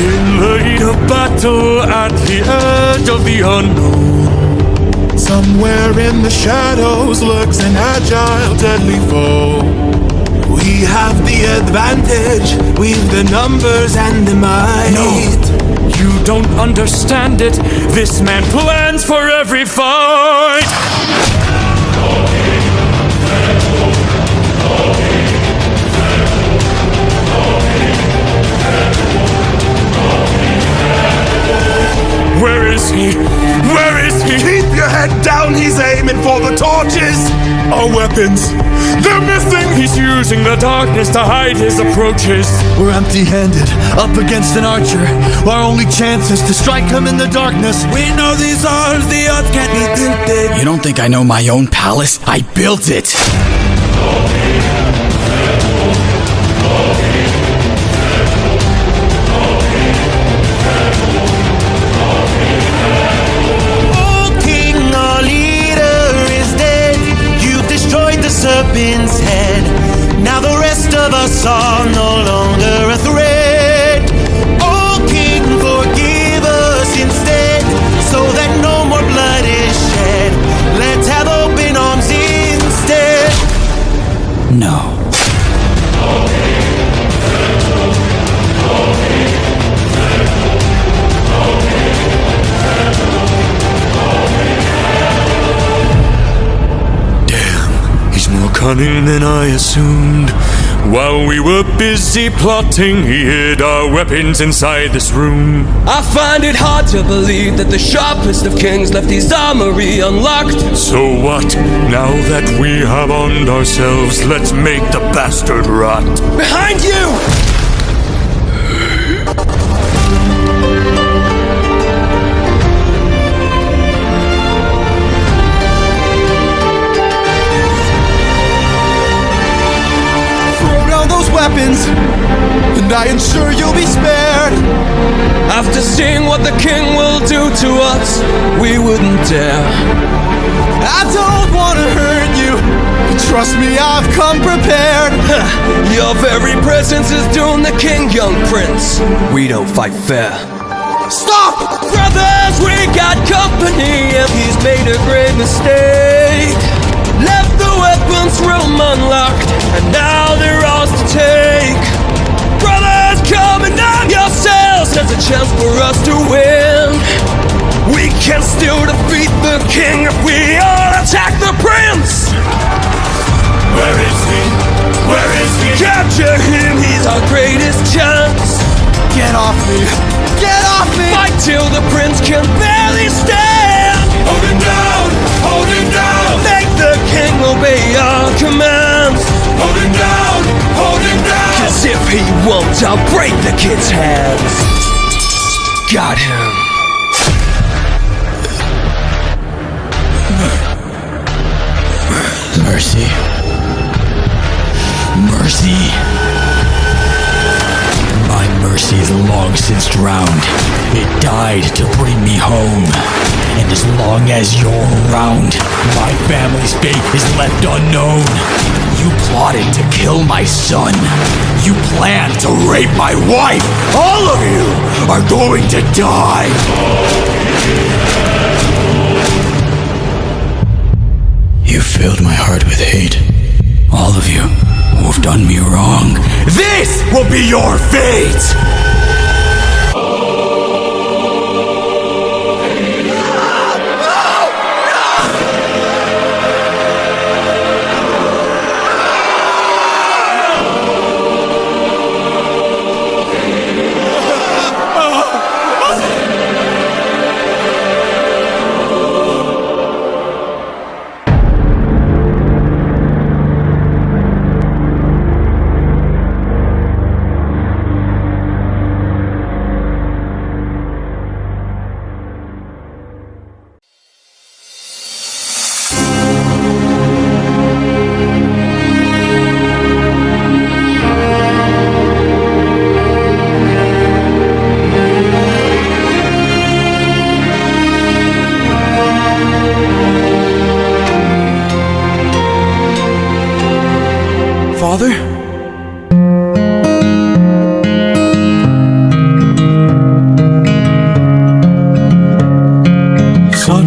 In the heat of battle at the edge of the unknown, somewhere in the shadows lurks an agile, deadly foe. We have the advantage, we've the numbers and the might. No, you don't understand it. This man plans for every fight. Where is he? Where is he? Keep your head down, he's aiming for the torches. Our weapons, they're missing. He's using the darkness to hide his approaches. We're empty-handed, up against an archer. Our only chance is to strike him in the darkness. We know these odds, the odds can't be tilted. You don't think I know my own palace? I built it. Serpent's head. Now the of us are no longer a threat. Oh King, forgive us instead, so that no more blood is shed. Let's have open arms instead. No. He's more cunning than I assumed. While we were busy plotting, he hid our weapons inside this room. I find it hard to believe that the sharpest of kings left his armory unlocked. So what? Now that we have armed ourselves, let's make the bastard rot. Behind you! Weapons, and I ensure you'll be spared. After seeing what the king will do to us, we wouldn't dare. I don't want to hurt you, but trust me, I've come prepared. Your very presence is doom the king, young prince. We don't fight fair. Stop! Brothers, we got company, and he's made a great mistake. Left the weapons room unlocked, and now they're ours to take. Brothers, come and arm yourselves. There's a chance for us to win. We can still defeat the king if we all attack the prince. Where is he? Where is he? Capture him, he's our greatest chance. Get off me! Get off me! Fight till the prince can barely stand. Hold him down! Hold him down! Make the king obey our commands. Hold him down! Hold him down! 'Cause if he won't, I'll break the kid's hands. Got him. Mercy. Mercy. My mercy is long since drowned. It died to bring me home. And as long as you're around, my family's fate is left unknown. You plotted to kill my son. You planned to rape my wife. All of you are going to die. You filled my heart with hate. All of you who have done me wrong. This will be your fate! Father? Son?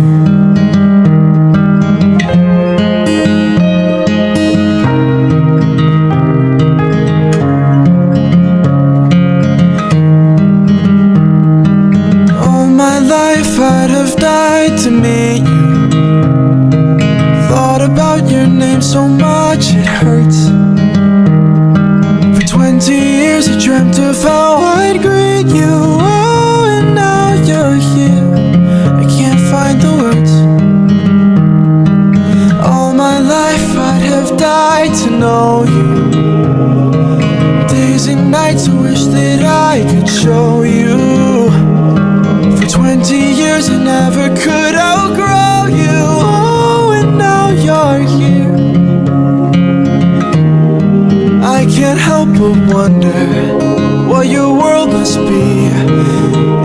All my life I'd have died to meet you. Thought about your name so much it hurts. 20 years I dreamt of how I'd greet you. Oh, and now you're here. I can't find the words. All my life I'd have died to know you. Days and nights I wish that I could show you. For 20 years I never could outgrow you. Oh, and now you're here. I can't help but wonder what your world must be.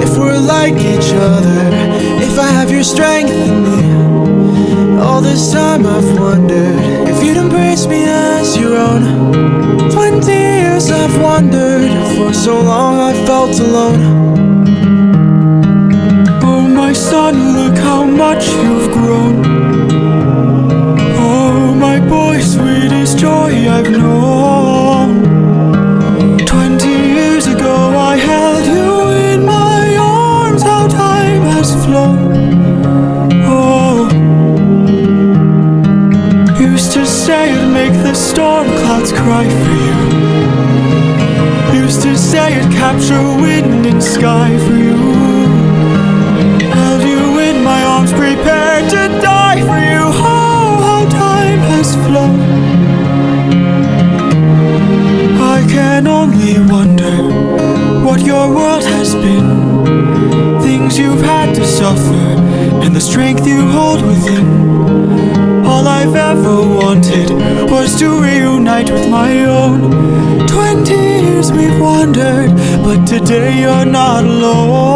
If we're like each other, if I have your strength in me. All this time I've wondered if you'd embrace me as your own. 20 I've wandered, for so long I felt alone. Oh my son, look how much you've grown. Oh my boy, sweetest joy I've known. 20 years ago I held you in my arms, how time has flown. Oh, used to say it'd make the storm clouds cry for you. Used to say it'd capture wind and sky for you. Held you in my arms, prepared to die for you. Oh, how time has flown. I can only wonder what your world has been. Things you've had to suffer, and the strength you hold within. All I've ever wanted was to reunite with my own. 20 years we've wandered, but today you're not alone.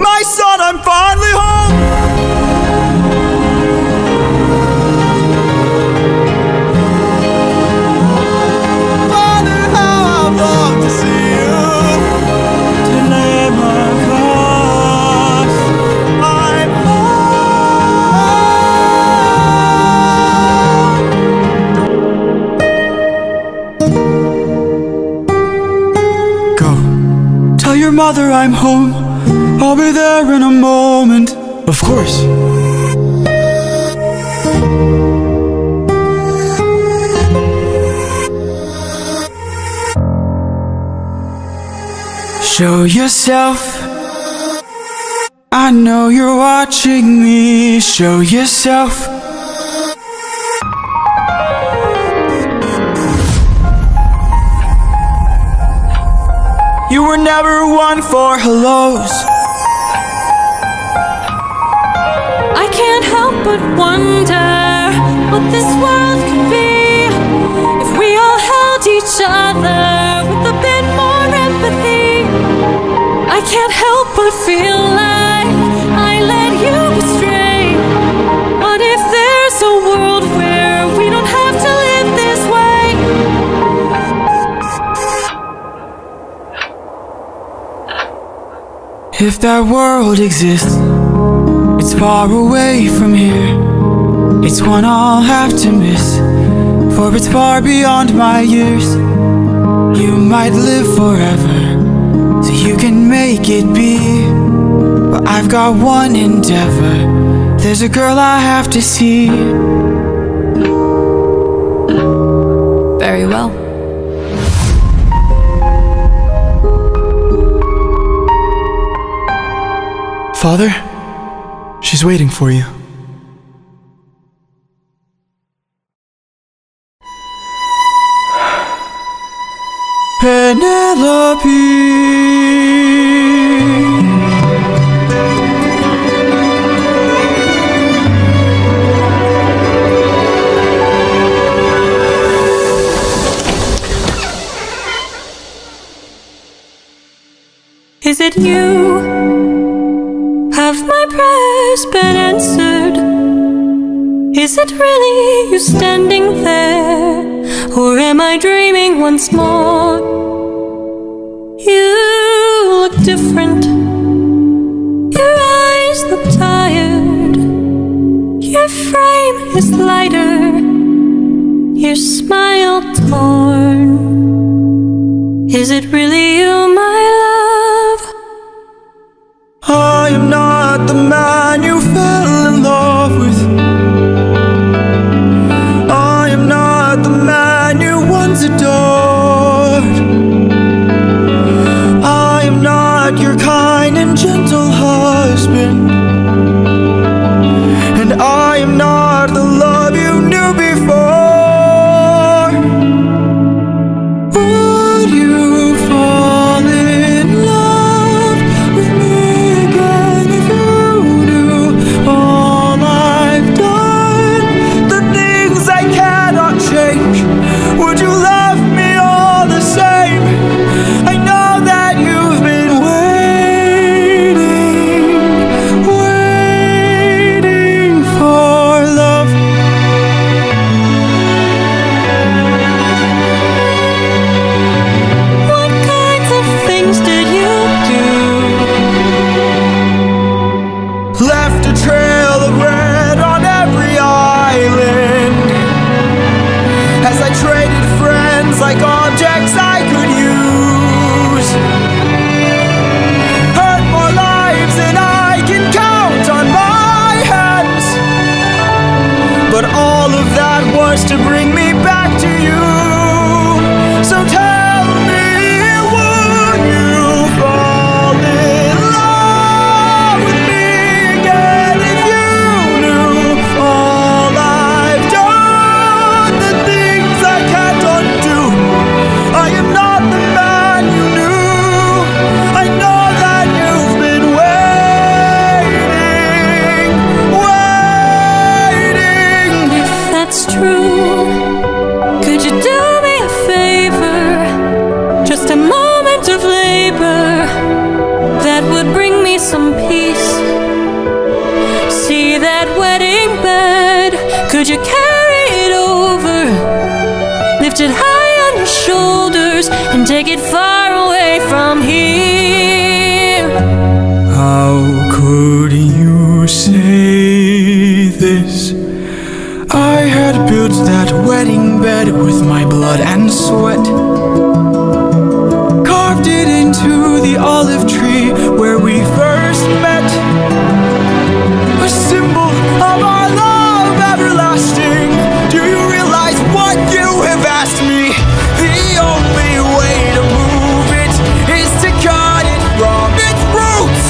My son, I'm finally home. Father, how I've longed to see you. Telemachus, I'm home. Go, tell your mother I'm home. I'll be there in a moment. Of course. Show yourself. I know you're watching me. Show yourself. You were never one for hellos. I can't help but wonder what this world could be if we all held each other with a bit more empathy. I can't help but feel like I led you astray. What if there's a world where we don't have to live this way? If that world exists, it's far away from here. It's one I'll have to miss, for it's far beyond my years. You might live forever, so you can make it be. But I've got one endeavor. There's a girl I have to see. Very well. Father, she's waiting for you. Penelope. Is it you? Have my prayers been answered? Is it really you standing there? Or am I dreaming once more? You look different. Your eyes look tired. Your frame is lighter. Your smile torn. Is it really you, my love? I am not the man you fell in love with. I am not the man you once adored. I am not your kind and gentle husband. And I am not the love you knew before. Would you fall in lift it high on your shoulders and take it far away from here. How could you say this? I had built that wedding bed with my blood and sweat, carved it into the olive tree where we first met, a symbol of our love everlasting. Do you realize what you have asked me? The only way to move it is to cut it from its roots.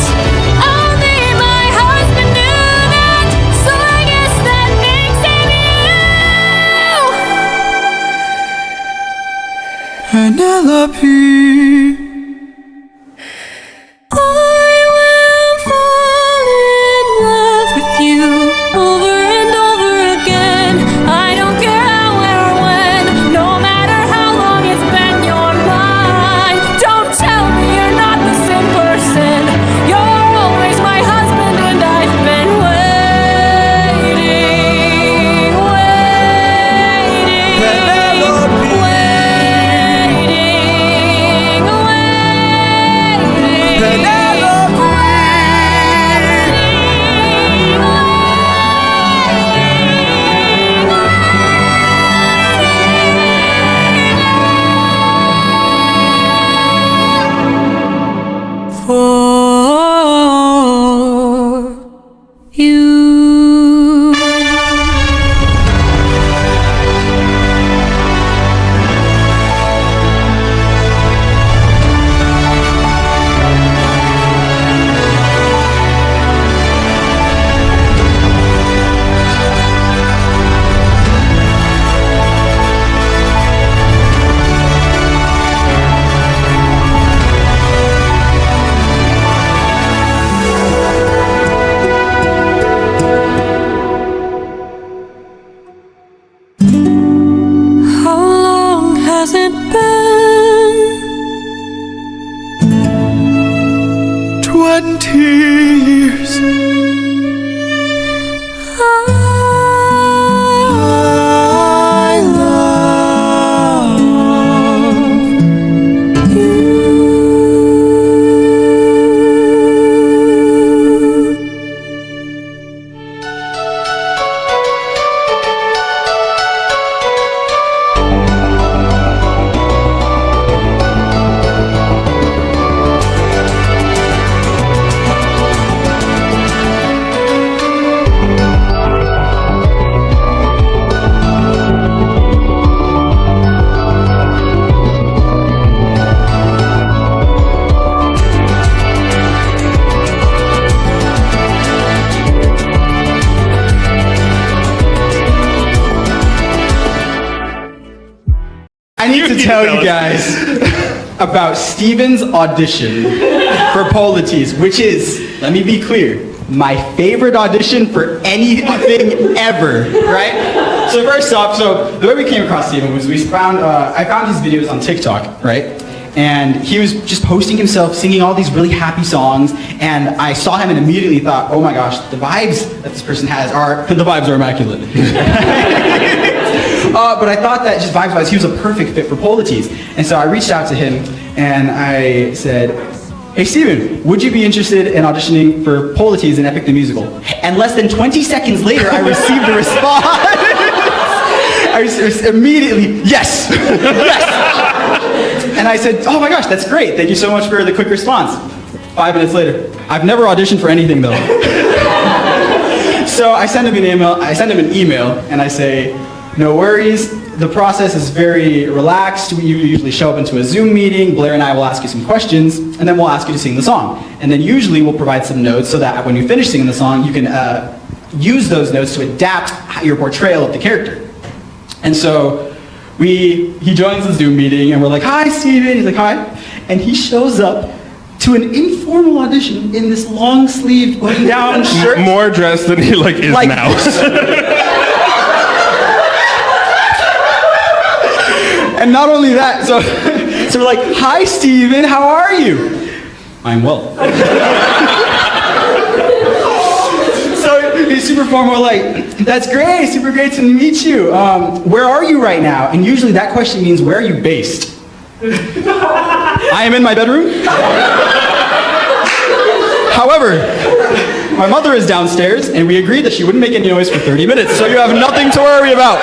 Only my husband knew that, so I guess that makes him you. Penelope, I will fall in love with you over and over again. I don't care how or when, no matter how long it's been, you're mine. Don't tell me you're not the same person. You're always my husband and I've been waiting, waiting, Penelope. for you. How long has it been? 20 years. I love I need to tell you guys about Steven's audition for Polites, which is, let me be clear, my favorite audition for anything ever, right? So first off, the way we came across Steven was I found his videos on TikTok, right? And he was just posting himself singing all these really happy songs, and I saw him and immediately thought, oh my gosh, the vibes that this person has the vibes are immaculate. But I thought that just vibes-wise, he was a perfect fit for Polites. And so I reached out to him and I said, hey Steven, would you be interested in auditioning for Polites in Epic the Musical? And less than 20 seconds later, I received a response. I was immediately, yes, yes. And I said, oh my gosh, that's great. Thank you so much for the quick response. 5 minutes later, I've never auditioned for anything though. So I send him an email and I say, no worries, the process is very relaxed. We usually show up into a Zoom meeting, Blair and I will ask you some questions, and then we'll ask you to sing the song. And then usually we'll provide some notes so that when you finish singing the song, you can use those notes to adapt your portrayal of the character. And so he joins the Zoom meeting and we're like, hi Steven, he's like, hi. And he shows up to an informal audition in this long-sleeved button-down shirt. More dressed than he is now. And not only that, so we're like, hi Steven, how are you? I'm well. So be super formal, like, that's great, super great to meet you. Where are you right now? And usually that question means, where are you based? I am in my bedroom. However, my mother is downstairs, and we agreed that she wouldn't make any noise for 30 minutes, so you have nothing to worry about.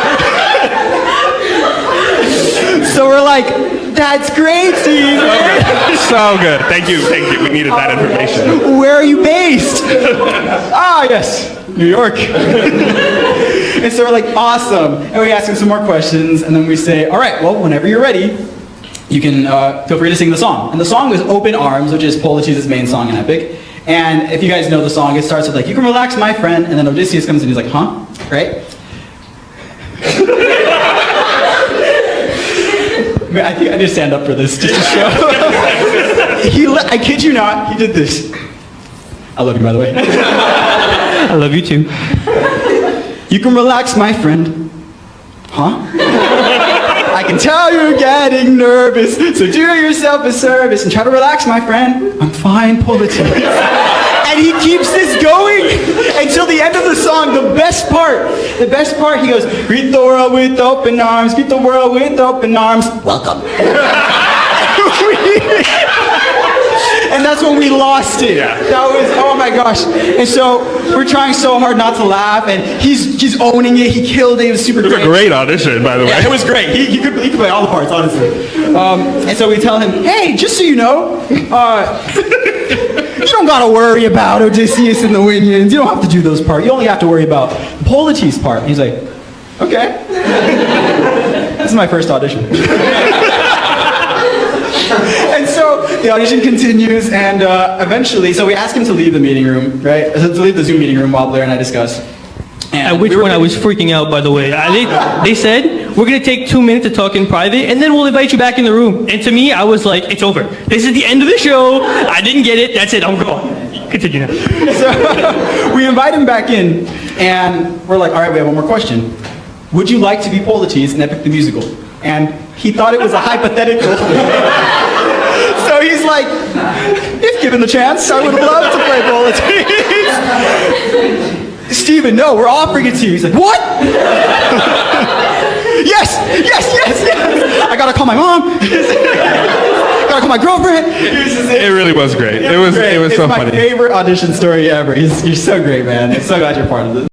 So we're like, that's great, Steve. So good. Thank you. We needed that information. Where are you based? Yes, New York. And so we're like, awesome. And we ask him some more questions, and then we say, all right, well, whenever you're ready, you can feel free to sing the song. And the song is Open Arms, which is Polites' main song in Epic. And if you guys know the song, it starts with like, you can relax, my friend, and then Odysseus comes in, he's like, huh? Right? I think I need to stand up for this just to show. I kid you not, he did this. I love you, by the way. I love you too. You can relax, my friend. Huh? I can tell you're getting nervous, so do yourself a service and try to relax, my friend. I'm fine, Polites. And he keeps this going until the end of the song. The best part, he goes, greet the world with open arms, greet the world with open arms. Welcome. And that's when we lost it. Yeah. That was, oh my gosh. And so we're trying so hard not to laugh, and he's owning it. He killed it. It was super great. It was a great audition, by the way. Yeah, it was great. He could play all the parts, honestly. And so we tell him, hey, just so you know, you don't gotta worry about Odysseus and the Winions. You don't have to do those parts. You only have to worry about the Polites part. And he's like, okay. This is my first audition. And so the audition continues, and eventually, so we asked him to leave the meeting room, right? To leave the Zoom meeting room while Blair and I discuss. At which point I was freaking out, by the way. They said, we're going to take 2 minutes to talk in private, and then we'll invite you back in the room. And to me, I was like, it's over. This is the end of the show. I didn't get it. That's it. I'm gone. Continue now. So we invite him back in, and we're like, all right, we have one more question. Would you like to be Polites in Epic the Musical? And he thought it was a hypothetical. So he's like, if given the chance, I would love to play Polites. Steven, no, we're offering it to you. He's like, what? Yes. I gotta call my mom. Gotta call my girlfriend. It really was great. It was so funny. It's my favorite audition story ever. You're so great, man. I'm so glad you're part of this.